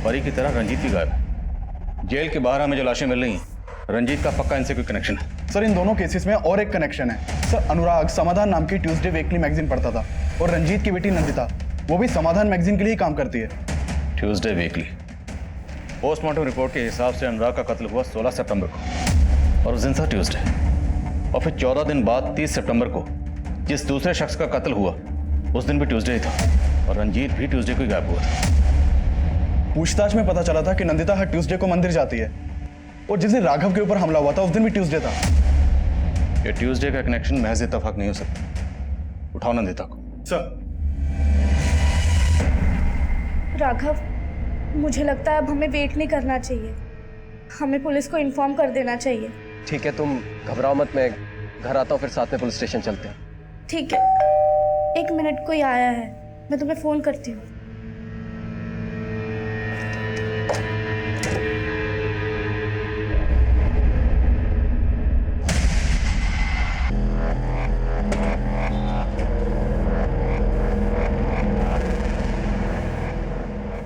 परी की तरह रंजीत भी गायब है। जेल के बाहर हमें जो लाशें मिल रही हैं, रंजीत का पक्का इनसे कोई कनेक्शन है? सर इन दोनों केसेस में और एक कनेक्शन है। सर अनुराग समाधान नाम की ट्यूसडे वीकली मैगजीन पढ़ता था और रंजीत की बेटी नंदिता वो भी समाधान मैगजीन के लिए ही काम करती है। Tuesday weekly. पोस्टमार्टम रिपोर्ट के हिसाब से अनुराग का कत्ल हुआ 16 सितंबर को और उस दिन था ट्यूसडे। और फिर 14 दिन बाद 30 सितंबर को जिस दूसरे शख्स का कत्ल हुआ उस दिन भी ट्यूसडे ही था और रंजीत भी ट्यूसडे को ही गायब हुआ था। पूछताछ में पता चला था कि नंदिता हर ट्यूसडे को मंदिर जाती है और जिस दिन राघव के ऊपर हमला हुआ था उस दिन भी ट्यूसडे था। ये ट्यूसडे का कनेक्शन महज इत्तेफाक नहीं हो सकता। उठाओ नंदिता को। सर। राघव, मुझे लगता है अब हमें वेट नहीं करना चाहिए, हमें पुलिस को इन्फॉर्म कर देना चाहिए। ठीक है, तुम घबराओ मत, मैं घर आता हूँ फिर साथ में पुलिस स्टेशन चलते हैं। ठीक है, 1 मिनट कोई आया है, मैं तुम्हें फोन करती हूँ।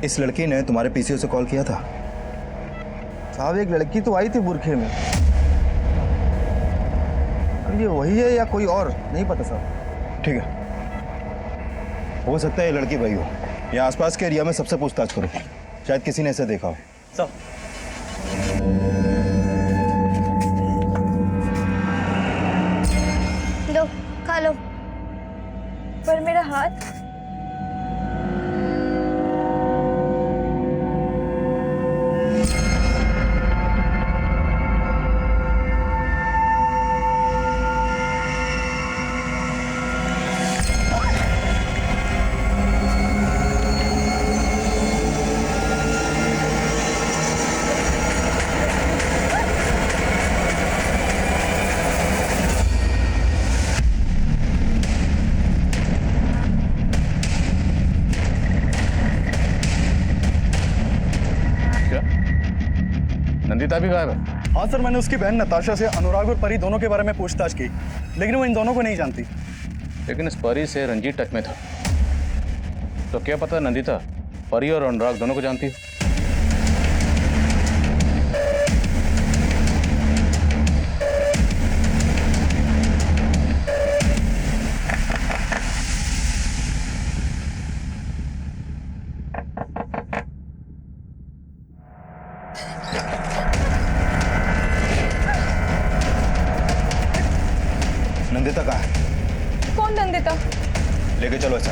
इस लड़की ने तुम्हारे पीसीओ से कॉल किया था? साहब एक लड़की तो आई थी बुरखे में, ये वही है या कोई और नहीं पता साहब। ठीक है, हो सकता है ये लड़की वही हो। यहाँ आसपास के एरिया में सबसे पूछताछ करो, शायद किसी ने इसे देखा हो। सब लो खा लो। पर मेरा हाथ। नंदिता भी गायब है? हाँ सर, मैंने उसकी बहन नताशा से अनुराग और परी दोनों के बारे में पूछताछ की, लेकिन वो इन दोनों को नहीं जानती। लेकिन इस परी से रंजीत टच में था, तो क्या पता नंदिता परी और अनुराग दोनों को जानती है। नंदिता कहाँ है? कौन नंदिता? लेके चलो अच्छा।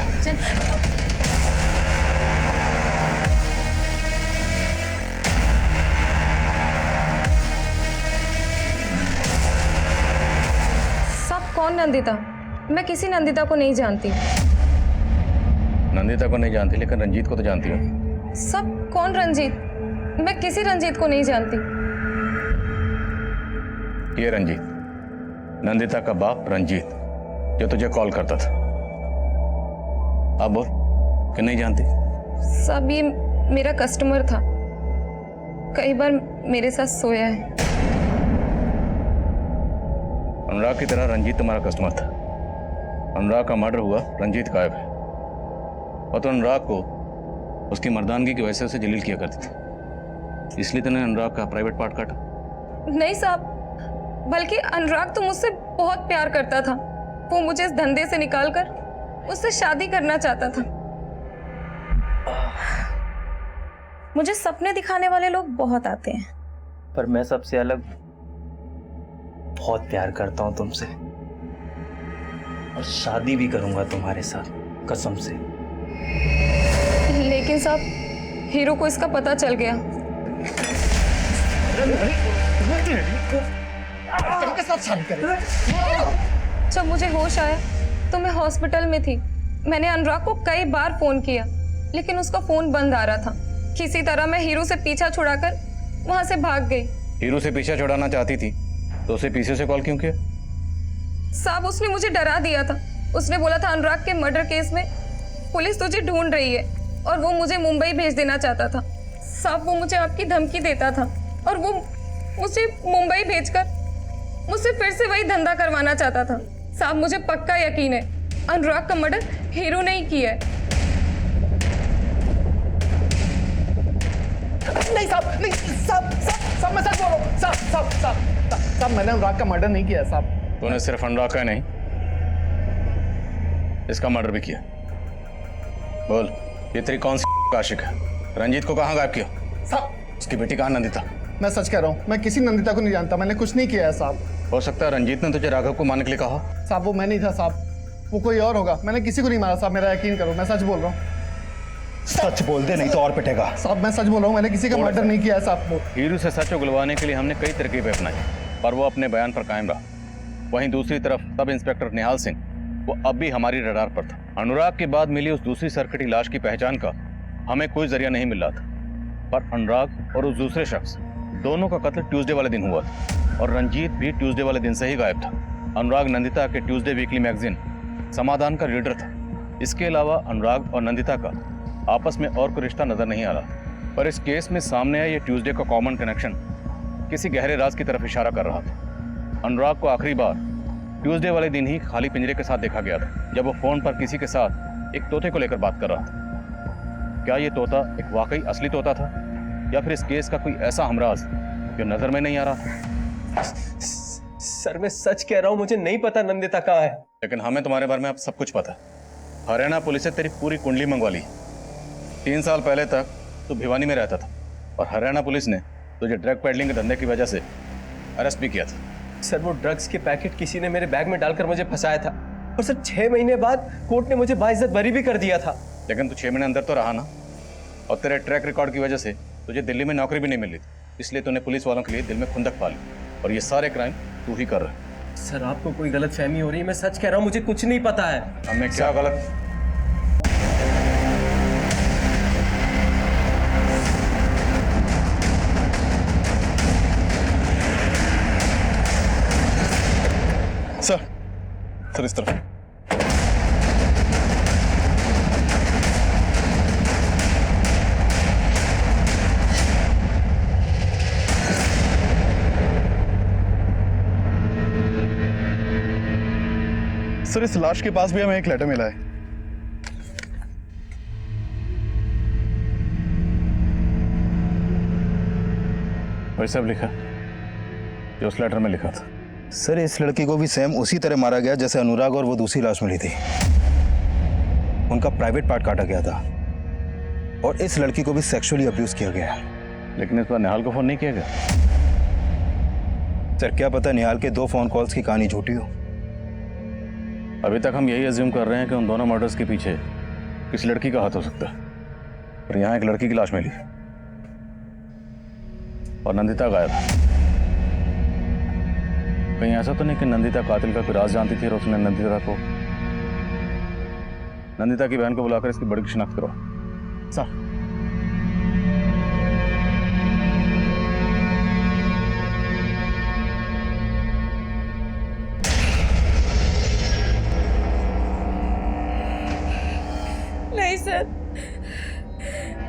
सब कौन नंदिता? मैं किसी नंदिता को नहीं जानती। नंदिता को नहीं जानती लेकिन रंजीत को तो जानती हो। सब कौन रंजीत? मैं किसी रंजीत को नहीं जानती। ये रंजीत, नंदिता का बाप रंजीत, जो तुझे कॉल करता था। अब बोल कि नहीं जानती? सब ये मेरा कस्टमर था। कई बार मेरे साथ सोया है। अनुराग की तरह रंजीत तुम्हारा कस्टमर था। अनुराग का मर्डर हुआ, रंजीत गायब है। और तो अनुराग को उसकी मर्दानगी की वजह से उसे जलील किया करती थी, इसलिए तूने अनुराग का प्राइवेट पार्ट काटा। नहीं साहब, बल्कि अनुराग तो मुझसे बहुत प्यार करता था। वो मुझे इस धंधे से निकालकर उससे शादी करना चाहता था। मुझे सपने दिखाने वाले लोग बहुत आते हैं, पर मैं सबसे अलग बहुत प्यार करता हूं तुमसे, और शादी भी करूंगा तुम्हारे साथ, कसम से। लेकिन साहब, हीरो को इसका पता चल गया। जब मुझे होश आया तो मैं हॉस्पिटल में थी। मैंने अनुराग को कई बार फोन किया, लेकिन उसका फोन बंद आ रहा था। किसी तरह मैं हीरो से पीछा छुड़ाकर वहां से भाग गई। हीरो से पीछा छुड़ाना चाहती थी तो उसे पीछे से कॉल क्यों किया? साहब, उसने मुझे डरा दिया था। उसने बोला था अनुराग के मर्डर केस में पुलिस तुझे ढूंढ रही है और वो मुझे मुंबई भेज देना चाहता था। साहब, वो मुझे आपकी धमकी देता था और वो मुझे मुंबई भेजकर मुझसे फिर से वही धंधा करवाना चाहता था। साहब, मुझे पक्का यकीन है अनुराग का मर्डर हीरो ने ही किया है। नहीं साहब, नहीं साहब, साहब मैं सच बोल रहा हूँ। साहब मैंने अनुराग का मर्डर नहीं किया साहब। तूने सिर्फ अनुराग का नहीं, इसका मर्डर भी किया। बोल, ये तेरी कौन सी आशिक है? रंजीत को कहाँ गायब किया? साहब, उसकी बेटी कहाँ नंदिता? मैं सच कह रहा हूँ, मैं किसी नंदिता को नहीं जानता। मैंने कुछ नहीं किया है साहब। हो सकता है रंजीत ने तुझे राघव को मारने के लिए कहा। साहब, वो मैं नहीं था साहब, वो कोई और होगा। मैंने किसी को नहीं मारा साहब, मेरा यकीन करो, मैं सच बोल रहा हूँ। सच बोल दे, नहीं तो और पिटेगा। साहब, मैं सच बोल रहा हूँ, मैंने किसी का मर्डर नहीं किया है साहब। हीरो से सच उगलवाने के लिए हमने कई तरकीबें अपनाई, पर वो अपने बयान पर कायम रहा। वहीं दूसरी तरफ सब इंस्पेक्टर निहाल सिंह, वो अब भी हमारी रडार पर था। अनुराग के बाद मिली उस दूसरी सरकटी लाश की पहचान का हमें कोई जरिया नहीं मिल रहा था, पर अनुराग और उस दूसरे शख्स दोनों का कत्ल ट्यूसडे वाले दिन हुआ था, और रंजीत भी ट्यूसडे वाले दिन से ही गायब था। अनुराग नंदिता के ट्यूसडे वीकली मैगजीन समाधान का रीडर था। इसके अलावा अनुराग और नंदिता का आपस में और कोई रिश्ता नजर नहीं आ रहा, पर इस केस में सामने आया ये ट्यूसडे का कॉमन कनेक्शन किसी गहरे राज की तरफ इशारा कर रहा था। अनुराग को आखिरी बार ट्यूसडे वाले दिन ही खाली पिंजरे के साथ देखा गया था, जब वो फोन पर किसी के साथ एक तोते को लेकर बात कर रहा था। क्या ये तोता एक वाकई असली तोता था, या फिर इस केस का कोई ऐसा हमराज जो नजर में नहीं आ रहा था? सर, मैं सच कह रहा हूं, मुझे नहीं पता नंदिता कहाँ है। लेकिन हमें तुम्हारे बारे में अब सब कुछ पता है। हरियाणा पुलिस से तेरी पूरी कुंडली मंगवा ली। 3 साल पहले तक तू भिवानी में रहता था, और हरियाणा पुलिस ने तुझे ड्रग पेडलिंग के धंधे की वजह से अरेस्ट भी किया था। सर, वो ड्रग्स के पैकेट किसी ने मेरे बैग में डालकर मुझे फंसाया था, और सर 6 महीने बाद कोर्ट ने मुझे बाइज्जत बरी भी कर दिया था। लेकिन तू 6 महीने अंदर तो रहा ना, और तेरे ट्रैक रिकॉर्ड की वजह से तुझे दिल्ली में नौकरी भी नहीं मिली, इसलिए तूने पुलिस वालों के लिए दिल में खुंदक पाली, और ये सारे क्राइम तू ही कर रहा है। सर, आपको कोई गलतफहमी हो रही है, मैं सच कह रहा हूँ, मुझे कुछ नहीं पता है। हमें क्या गलत? सर इस तरफ। सर, इस लाश के पास भी हमें एक लेटर मिला है। वही सब लिखा जो उस लेटर में लिखा था। सर, इस लड़की को भी सेम उसी तरह मारा गया जैसे अनुराग और वो दूसरी लाश मिली थी। उनका प्राइवेट पार्ट काटा गया था, और इस लड़की को भी सेक्सुअली अब्यूज किया गया है। लेकिन इस बार निहाल को फोन नहीं किया गया। सर, क्या पता निहाल के 2 फोन कॉल्स की कहानी झूठी हो। अभी तक हम यही अज्यूम कर रहे हैं कि उन दोनों मर्डर्स के पीछे किसी लड़की का हाथ हो सकता है, और यहाँ एक लड़की की लाश मिली और नंदिता गायब है। कहीं ऐसा तो नहीं कि नंदिता कातिल का कोई राज जानती थी और उसने नंदिता की बहन को बुलाकर इसकी बड़ी शिनाख्त करो। सर, नहीं सर,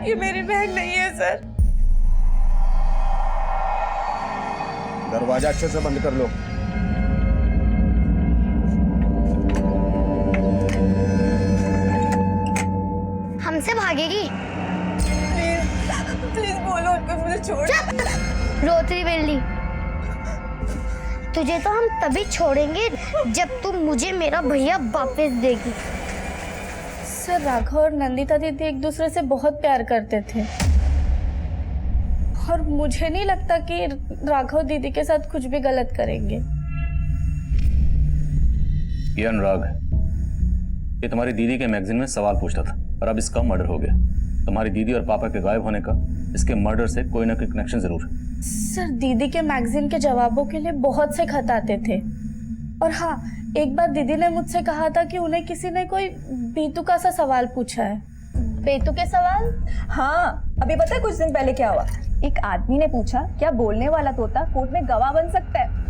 ये मेरी बहन नहीं है सर। दरवाजा अच्छे से बंद कर लो। हमसे भागेगी? प्लीज बोलो उनको, मुझे छोड़। रोतरी बेली, तुझे तो हम तभी छोड़ेंगे जब तू मुझे मेरा भैया वापस देगी। सर, राघव और नंदिता दीदी एक दूसरे से बहुत प्यार करते थे और मुझे नहीं लगता कि राघव दीदी के साथ कुछ भी गलत करेंगे। ये अनुराग है, ये तुम्हारी दीदी के मैगजीन में सवाल पूछता था और अब इसका मर्डर हो गया। तुम्हारी दीदी और पापा के गायब होने का इसके मर्डर से कोई ना कोई कनेक्शन जरूर है। सर, दीदी के मैगजीन के जवाबों के लिए बहुत से खत आते थे और हाँ, एक बार दीदी ने मुझसे कहा था कि उन्हें किसी ने कोई बेतुका सा सवाल पूछा है। बेतुके सवाल? हाँ, अभी पता है कुछ दिन पहले क्या हुआ? एक आदमी ने पूछा, क्या बोलने वाला तोता कोर्ट में गवाह बन सकता है?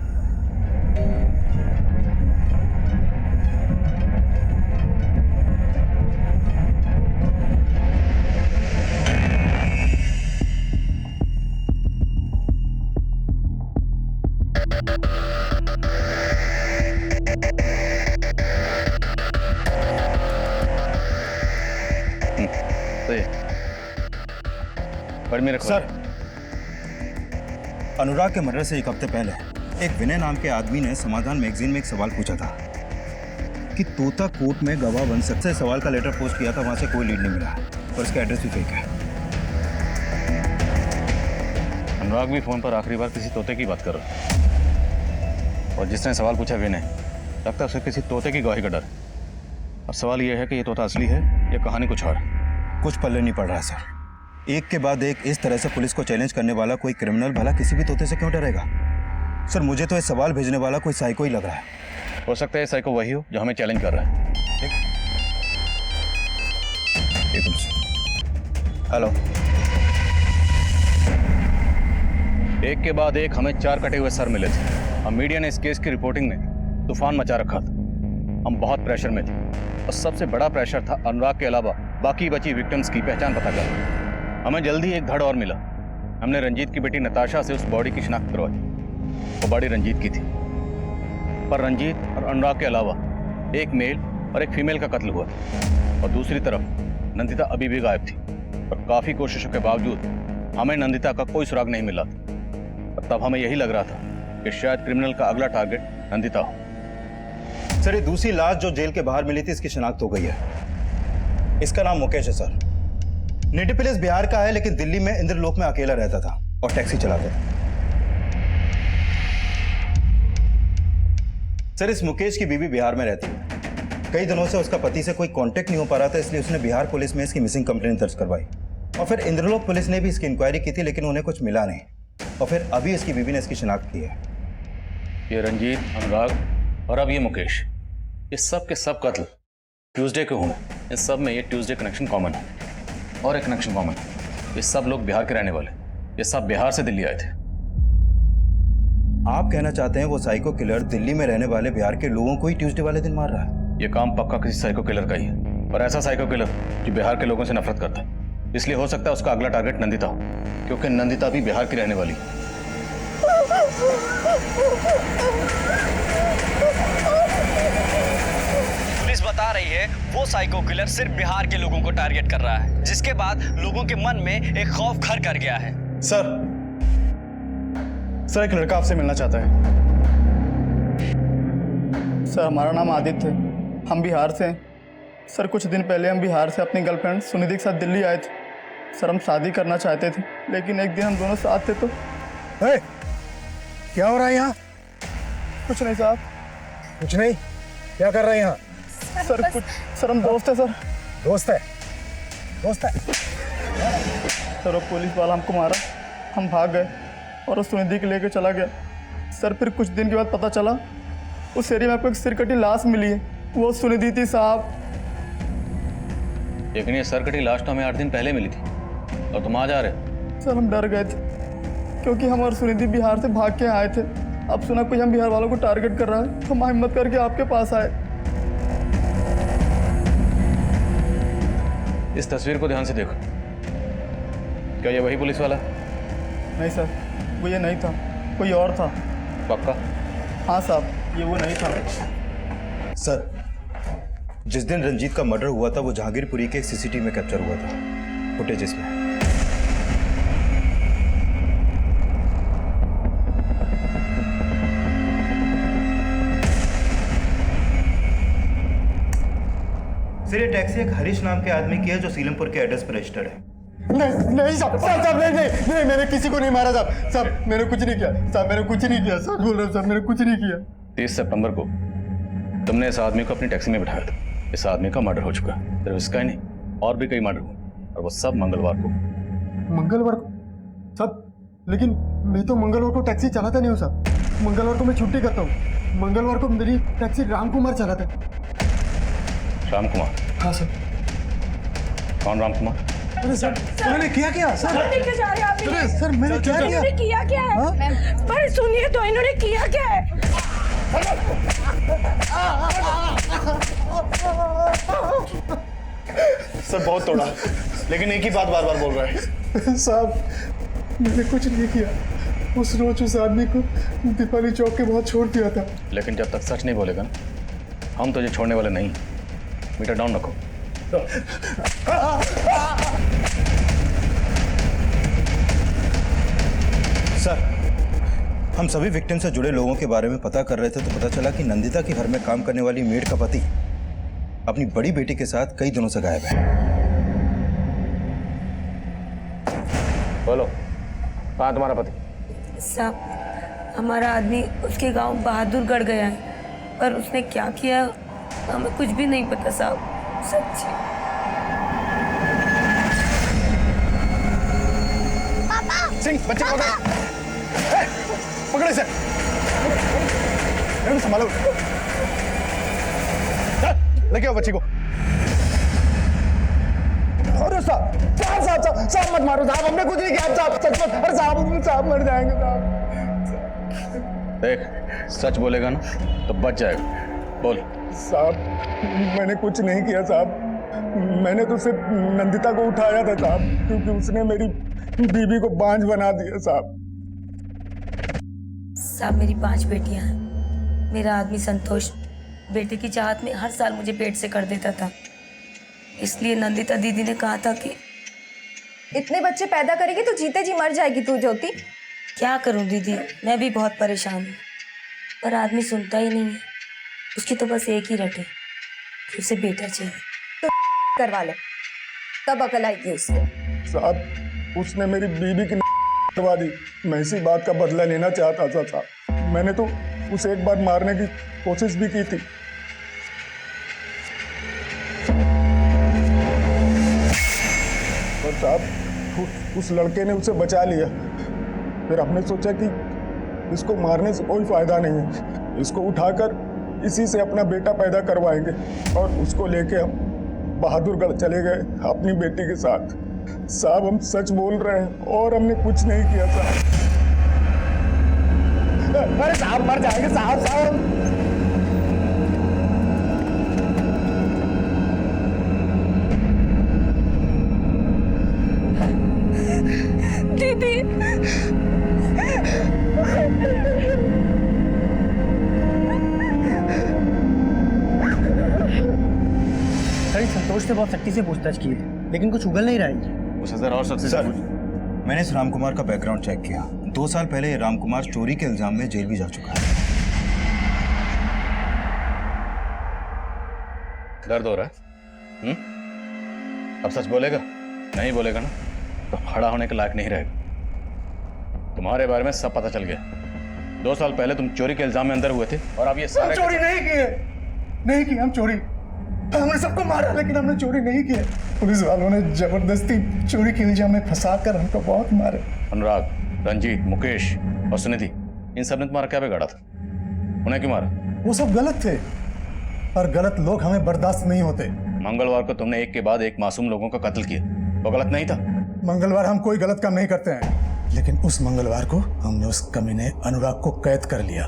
सर, अनुराग के मर्डर से एक हफ्ते पहले एक विनय नाम के आदमी ने समाधान मैगजीन में एक सवाल पूछा था कि तोता कोर्ट में गवाह बन सकता है। सवाल का लेटर पोस्ट किया था, वहां से कोई लीड नहीं मिला और इसका एड्रेस भी फेक है। अनुराग भी फोन पर आखिरी बार किसी तोते की बात कर रहा है और जिसने सवाल पूछा विनय, लगता है उसे किसी तोते की गवाही का डर है। और सवाल यह है कि ये तोता असली है या कहानी कुछ और। कुछ पल्ले नहीं पड़ रहा सर। एक के बाद एक इस तरह से पुलिस को चैलेंज करने वाला कोई क्रिमिनल भला किसी भी तोते से क्यों डरेगा? सर, मुझे तो ये सवाल भेजने वाला कोई साइको ही लग रहा है। हो सकता है साइको वही हो जो हमें चैलेंज कर रहा है। हेलो। एक के बाद एक हमें 4 कटे हुए सर मिले थे और मीडिया ने इस केस की रिपोर्टिंग में तूफान मचा रखा था। हम बहुत प्रेशर में थे और सबसे बड़ा प्रेशर था अनुराग के अलावा बाकी बची विक्टिम्स की पहचान पता करना। हमें जल्दी एक धड़ और मिला। हमने रंजीत की बेटी नताशा से उस बॉडी की शिनाख्त करवाई। वो बॉडी रंजीत की थी, पर रंजीत और अनुराग के अलावा एक मेल और एक फीमेल का कत्ल हुआ था और दूसरी तरफ नंदिता अभी भी गायब थी और काफी कोशिशों के बावजूद हमें नंदिता का कोई सुराग नहीं मिला था। और तब हमें यही लग रहा था कि शायद क्रिमिनल का अगला टारगेट नंदिता हो। सर, ये दूसरी लाश जो जेल के बाहर मिली थी, इसकी शिनाख्त हो गई है। इसका नाम मुकेश है सर। नेटिव प्लेस बिहार का है, लेकिन दिल्ली में इंद्रलोक में अकेला रहता था और टैक्सी चलाता था। सर, इस मुकेश की बीवी बिहार में रहती है। कई दिनों से उसका पति से कोई कांटेक्ट नहीं हो पा रहा था, इसलिए उसने बिहार पुलिस में इसकी मिसिंग कंप्लेंट दर्ज करवाई और फिर इंद्रलोक पुलिस ने भी इसकी इंक्वायरी की थी, लेकिन उन्हें कुछ मिला नहीं और फिर अभी इसकी बीवी ने इसकी शिनाख्त की है। ये रंजीत, अनुराग और अब ये मुकेश, ये सब के सब कत्ल ट्यूसडे को हुए। इन सब में ये ट्यूसडे कनेक्शन कॉमन है और एक कनेक्शन कॉमन है, ये सब लोग बिहार के रहने वाले, ये सब बिहार से दिल्ली आए थे। आप कहना चाहते हैं वो साइको किलर दिल्ली में रहने वाले बिहार के लोगों को ही ट्यूसडे वाले दिन मार रहा है? ये काम पक्का किसी साइको किलर का ही है, और ऐसा साइको किलर जो बिहार के लोगों से नफरत करता है। इसलिए हो सकता है उसका अगला टारगेट नंदिता हो, क्योंकि नंदिता भी बिहार की रहने वाली है। पुलिस बता रही है वो साइको किलर सिर्फ बिहार के लोगों को टारगेट कर रहा है, जिसके बाद लोगों के मन में एक खौफ घर कर गया है। सर, एक लड़का आपसे मिलना चाहता है। सर, हमारा नाम आदित्य है, हम बिहार से हैं। सर, कुछ दिन पहले हम बिहार से अपनी गर्लफ्रेंड सुनिधि के साथ दिल्ली आए थे। सर, हम शादी करना चाहते थे, लेकिन एक दिन हम दोनों साथ थे तो क्या हो रहा है यहाँ? कुछ नहीं साहब। कुछ नहीं? क्या कर रहे हैं यहाँ? सर हम दोस्त है। सर दोस्त है? सर, वो पुलिस वाला हमको मारा, हम भाग गए और उस सुनिधि के लेके चला गया। सर, फिर कुछ दिन के बाद पता चला उस एरिया में आपको एक सिरकटी लाश मिली है, वो सुनिधि थी साहब। लेकिन ये सरकटी लाश तो हमें 8 दिन पहले मिली थी और तुम आज आ रहे हो। सर, हम डर गए थे क्योंकि हम और सुनिधि बिहार से भाग के आए थे। अब सुना कोई हम बिहार वालों को टारगेट कर रहा है, हम हिम्मत करके आपके पास आए। इस तस्वीर को ध्यान से देखो, क्या ये वही पुलिस वाला? नहीं सर, वो ये नहीं था, कोई और था। पक्का? हाँ साहब, ये वो नहीं था। सर, जिस दिन रंजीत का मर्डर हुआ था वो जहांगीरपुरी के सीसीटीवी में कैप्चर हुआ था, फुटेज इसमें। सर, ये टैक्सी एक हरीश नाम के आदमी की है जो सीलमपुर के एड्रेस पर रजिस्टर्ड है। नहीं साहब, नहीं, मैंने किसी को नहीं मारा साहब, मैंने कुछ नहीं किया साहब, मैंने कुछ नहीं किया, सच बोल रहा हूँ साहब, मैंने कुछ नहीं किया। 30 सितंबर को तुमने इस आदमी को अपनी टैक्सी में बिठाया था। इस आदमी का मर्डर हो चुका है, सिर्फ इसका ही नहीं और भी कई मर्डर हुए, और वो सब मंगलवार को। मंगलवार को साहब? लेकिन मैं तो मंगलवार को टैक्सी चलाता नहीं हूँ साहब, मंगलवार को मैं छुट्टी करता हूँ। मंगलवार को मेरी टैक्सी राम कुमार चलाता है। राम कुमार? हाँ सर। कौन राम कुमार? अरे सर, मैंने किया क्या? सर लेके जा रहे हैं आप? अरे सर, मैंने क्या किया? इन्होंने किया क्या है? पर सुनिए तो, इन्होंने किया क्या है? सर बहुत तोड़ा, लेकिन एक ही बात बार बार बोल रहा है। साहब, मैंने कुछ नहीं किया। उस रोज उस आदमी को दीपाली चौक के बहुत छोड़ दिया था। लेकिन जब तक सच नहीं बोलेगा ना, हम तुझे छोड़ने वाले नहीं। मीटर डाउन रखो। सर, हम सभी विक्टिम से जुड़े लोगों के बारे में पता कर रहे थे तो पता चला कि नंदिता के घर में काम करने वाली मेड का पति अपनी बड़ी बेटी के साथ कई दिनों से गायब है। बोलो, कहाँ तुम्हारा पति? साहब, हमारा आदमी उसके गांव बहादुरगढ़ गया है, पर उसने क्या किया हमें कुछ भी नहीं पता साहब, सच्ची। सिंह, बच्चे को पकड़े से, संभालो, लेके आओ बच्ची को। अरे साहब मत मारो साहब, हमने कुछ नहीं किया साहब, सच मत। अरे साहब मर जाएंगे साहब। देख, सच बोलेगा ना तो बच जाएगा। बोल। साहब, मैंने कुछ नहीं किया साहब, मैंने तो सिर्फ नंदिता को उठाया था साहब, क्योंकि उसने मेरी बीबी को बांझ बना दिया साहब। साहब, मेरी 5 बेटियां हैं। मेरा आदमी संतोष बेटे की चाहत में हर साल मुझे पेट से कर देता था, इसलिए नंदिता दीदी ने कहा था कि इतने बच्चे पैदा करेगी तो जीते जी मर जाएगी तू ज्योति। क्या करूं दीदी, मैं भी बहुत परेशान हूँ, पर आदमी सुनता ही नहीं है। उसकी तो बस एक ही रटे कि उसे बेटा चाहिए। तो करवा ले, तब अकल आएगी उसको। साहब, उसने मेरी बीबी की करवा दी। मैं इसी बात का बदला लेना चाहता था साहब। मैंने तो उसे एक बार मारने की कोशिश भी की थी। पर साहब, उस लड़के ने उसे बचा लिया। फिर हमने सोचा कि इसको मारने से कोई फायदा नहीं है, इसको उठाकर इसी से अपना बेटा पैदा करवाएंगे, और उसको लेके हम बहादुरगढ़ चले गए अपनी बेटी के साथ। साहब, हम सच बोल रहे हैं और हमने कुछ नहीं किया साहब। अरे साहब, मर जाएंगे साहब। दीदी, संतोष से बहुत सख्ती से पूछताछ की है, लेकिन कुछ उगल नहीं रहा है। उसे जरा और सख्ती से पूछ। मैंने इस राम कुमार का बैकग्राउंड चेक किया। 2 साल पहले ये राम कुमार चोरी के इल्जाम में जेल भी जा चुका है। दर्द हो रहा है? अब सच बोलेगा? नहीं बोलेगा ना तो खड़ा होने के लायक नहीं रहेगा। तुम्हारे बारे में सब पता चल गया। 2 साल पहले तुम चोरी के इल्जाम में अंदर हुए थे, और अब ये सारे चोरी नहीं की हम चोरी। हमने सबको मारा, लेकिन हमने चोरी नहीं की। पुलिस वालों ने जबरदस्ती चोरी के इल्जाम में फंसाकर हमको बहुत मारे। अनुराग, रंजीत, मुकेश और सुनिधि, इन सब ने तुम्हारा क्या बिगाड़ा था? उन्हें क्यों मारा? वो सब गलत थे, और गलत लोग हमें बर्दाश्त नहीं होते। मंगलवार को तुमने एक के बाद एक मासूम लोगों का कत्ल किया, वो गलत नहीं था? मंगलवार हम कोई गलत काम नहीं करते हैं, लेकिन उस मंगलवार को हमने उस कमीने अनुराग को कैद कर लिया।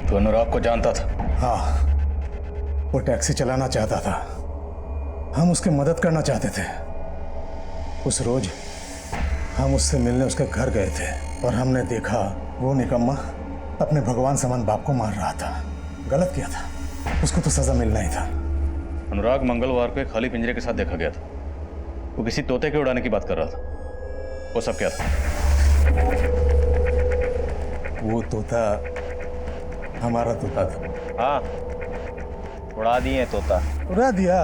तो अनुराग को जानता था? हाँ, वो टैक्सी चलाना चाहता था, हम उसकी मदद करना चाहते थे। उस रोज हम उससे मिलने उसके घर गए थे। और हमने देखा वो निकम्मा अपने भगवान समान बाप को मार रहा था। गलत किया था, उसको तो सजा मिलना ही था। अनुराग मंगलवार को एक खाली पिंजरे के साथ देखा गया था। वो किसी तोते के उड़ाने की बात कर रहा था। वो सब क्या था? वो तोता हमारा तोता था। हाँ, उड़ा दिए तोता। उड़ा दिया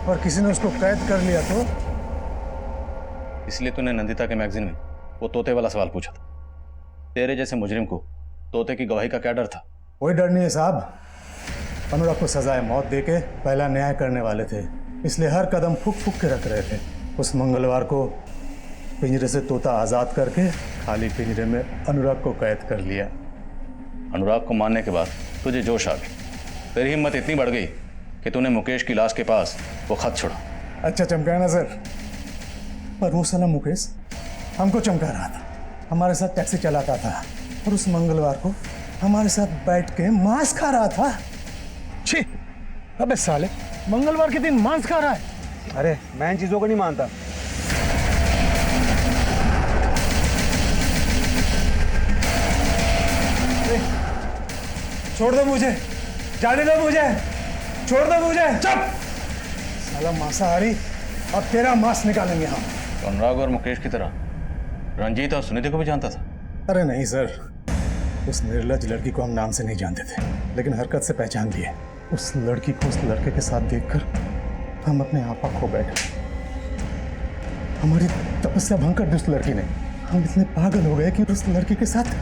और किसी ने उसको कैद कर लिया तो? इसलिए तूने नंदिता के मैगजीन में वो तोते वाला सवाल पूछा था। तेरे जैसे मुजरिम को तोते की गवाही का क्या डर था? कोई डर नहीं है साहब। अनुराग को सजाए मौत देके पहला न्याय करने वाले थे, इसलिए हर कदम फूक फूक के रख रहे थे। उस मंगलवार को पिंजरे से तोता आजाद करके खाली पिंजरे में अनुराग को कैद कर लिया। अनुराग को मारने के बाद तुझे जोश आ गई। तेरी हिम्मत इतनी बढ़ गई कि तूने मुकेश की लाश के पास वो खत छोड़ा। अच्छा चमकाया ना सर, पर वो साला मुकेश हमको चमका रहा था, हमारे साथ टैक्सी चलाता था और उस मंगलवार को हमारे साथ बैठ के मांस खा रहा था। छी, अबे साले, मंगलवार के दिन मांस खा रहा है? अरे मैं इन चीजों को नहीं मानता। छोड़ दो मुझे, जाने दो मुझे, छोड़ दो मुझे। चुप साला मांसाहारी, अब तेरा मांस निकालेंगे हम। तो अनुराग और मुकेश की तरह रंजीत और सुनिधि को भी जानता था? अरे नहीं सर, उस निर्लज लड़की को हम नाम से नहीं जानते थे, लेकिन हरकत से पहचान लिए। उस लड़की को उस लड़के के साथ देखकर हम अपने आपा खो बैठे। हमारी तपस्या भंग कर दी उस लड़की ने। हम इतने पागल हो गए कि उस लड़की के साथ,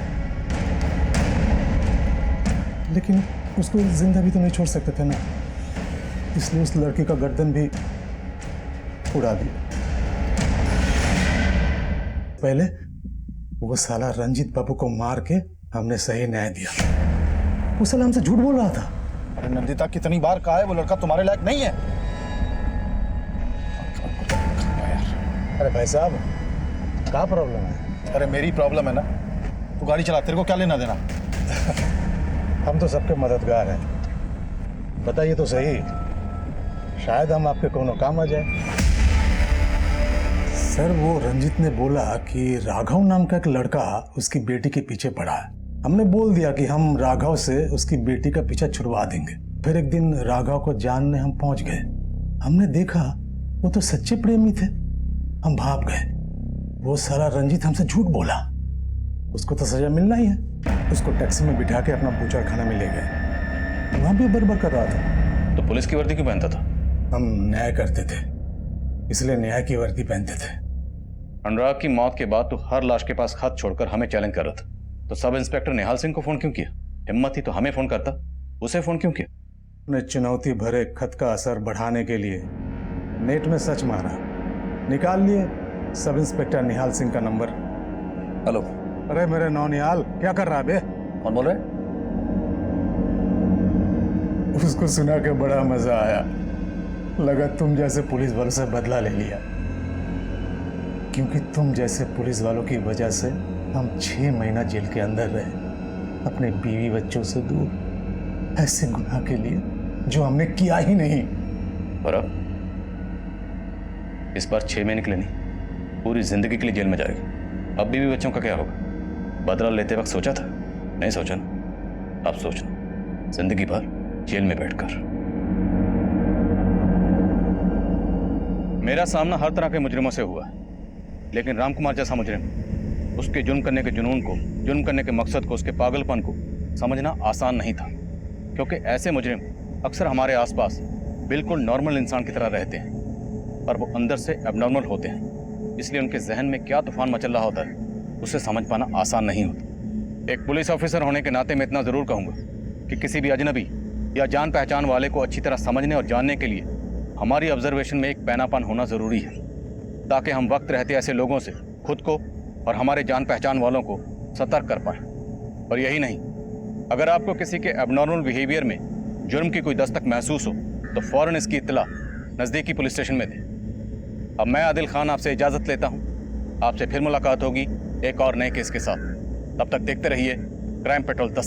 लेकिन उसको जिंदा भी तो नहीं छोड़ सकते थे ना, इसलिए उस लड़की का गर्दन भी उड़ा दिया। पहले वो साला रंजीत बाबू को मार के हमने सही न्याय दिया। वो साला हमसे झूठ बोल रहा था। अरे नंदिता, कितनी बार कहा है वो लड़का तुम्हारे लायक नहीं है। अरे भाई साहब, क्या प्रॉब्लम है? अरे मेरी प्रॉब्लम है ना, तू गाड़ी चला, तेरे को क्या लेना देना? हम तो सबके मददगार हैं। बताइए तो सही, शायद हम आपके कोनो काम आ जाए। सर, वो रंजीत ने बोला कि राघव नाम का एक लड़का उसकी बेटी के पीछे पड़ा है। हमने बोल दिया कि हम राघव से उसकी बेटी का पीछा छुड़वा देंगे। फिर एक दिन राघव को जानने हम पहुंच गए। हमने देखा वो तो सच्चे प्रेमी थे। हम भाग गए। वो सारा रंजीत हमसे झूठ बोला। उसको तो सजा मिलना ही है। उसको टैक्सी में बिठा के अपना बूचड़ खाना में ले गए। वहां भी बर्बर कर रहा था। तो पुलिस की वर्दी क्यों पहनता था? हम न्याय करते थे, इसलिए न्याय की वर्दी पहनते थे। अनुराग की मौत के बाद तो हर लाश के पास खत छोड़कर हमें चैलेंज कर रहा था, तो सब इंस्पेक्टर निहाल सिंह को फोन क्यों किया? हिम्मत ही तो हमें फोन करता, उसे फोन क्यों किया? ने चुनौती भरे खत का असर बढ़ाने के लिए नेट में सर्च मारा, निकाल लिए सब इंस्पेक्टर निहाल सिंह का नंबर। हेलो। अरे मेरे नौ निहाल, क्या कर रहा है बे? कौन बोल रहे? उसको सुना के बड़ा मजा आया। लगा तुम जैसे पुलिस वालों से बदला ले लिया, क्योंकि तुम जैसे पुलिस वालों की वजह से हम 6 महीना जेल के अंदर रहे, अपने बीवी बच्चों से दूर, ऐसे गुनाह के लिए जो हमने किया ही नहीं। और अब इस बार 6 महीने के लिए नहीं, पूरी जिंदगी के लिए जेल में जाएगा। अब बीवी बच्चों का क्या होगा? बदला लेते वक्त सोचा था? नहीं सोचा ना, अब सोचना, जिंदगी भर जेल में बैठकर। मेरा सामना हर तरह के मुजरिमों से हुआ है, लेकिन रामकुमार जैसा मुजरिम, उसके जुर्म करने के जुनून को, जुर्म करने के मकसद को, उसके पागलपन को समझना आसान नहीं था, क्योंकि ऐसे मुजरिम अक्सर हमारे आसपास बिल्कुल नॉर्मल इंसान की तरह रहते हैं, पर वो अंदर से एबनॉर्मल होते हैं। इसलिए उनके जहन में क्या तूफान मचल रहा होता है उसे समझ पाना आसान नहीं होता। एक पुलिस ऑफिसर होने के नाते मैं इतना ज़रूर कहूँगा कि किसी भी अजनबी या जान पहचान वाले को अच्छी तरह समझने और जानने के लिए हमारी ऑब्जर्वेशन में एक पैनापन होना ज़रूरी है, ताकि हम वक्त रहते ऐसे लोगों से खुद को और हमारे जान पहचान वालों को सतर्क कर पाएं। और यही नहीं, अगर आपको किसी के एबनॉर्मल बिहेवियर में जुर्म की कोई दस्तक महसूस हो तो फ़ौरन इसकी इत्तला नज़दीकी पुलिस स्टेशन में दें। अब मैं आदिल खान आपसे इजाज़त लेता हूँ। आपसे फिर मुलाकात होगी एक और नए केस के साथ। तब तक देखते रहिए क्राइम पेट्रोल दस्तक।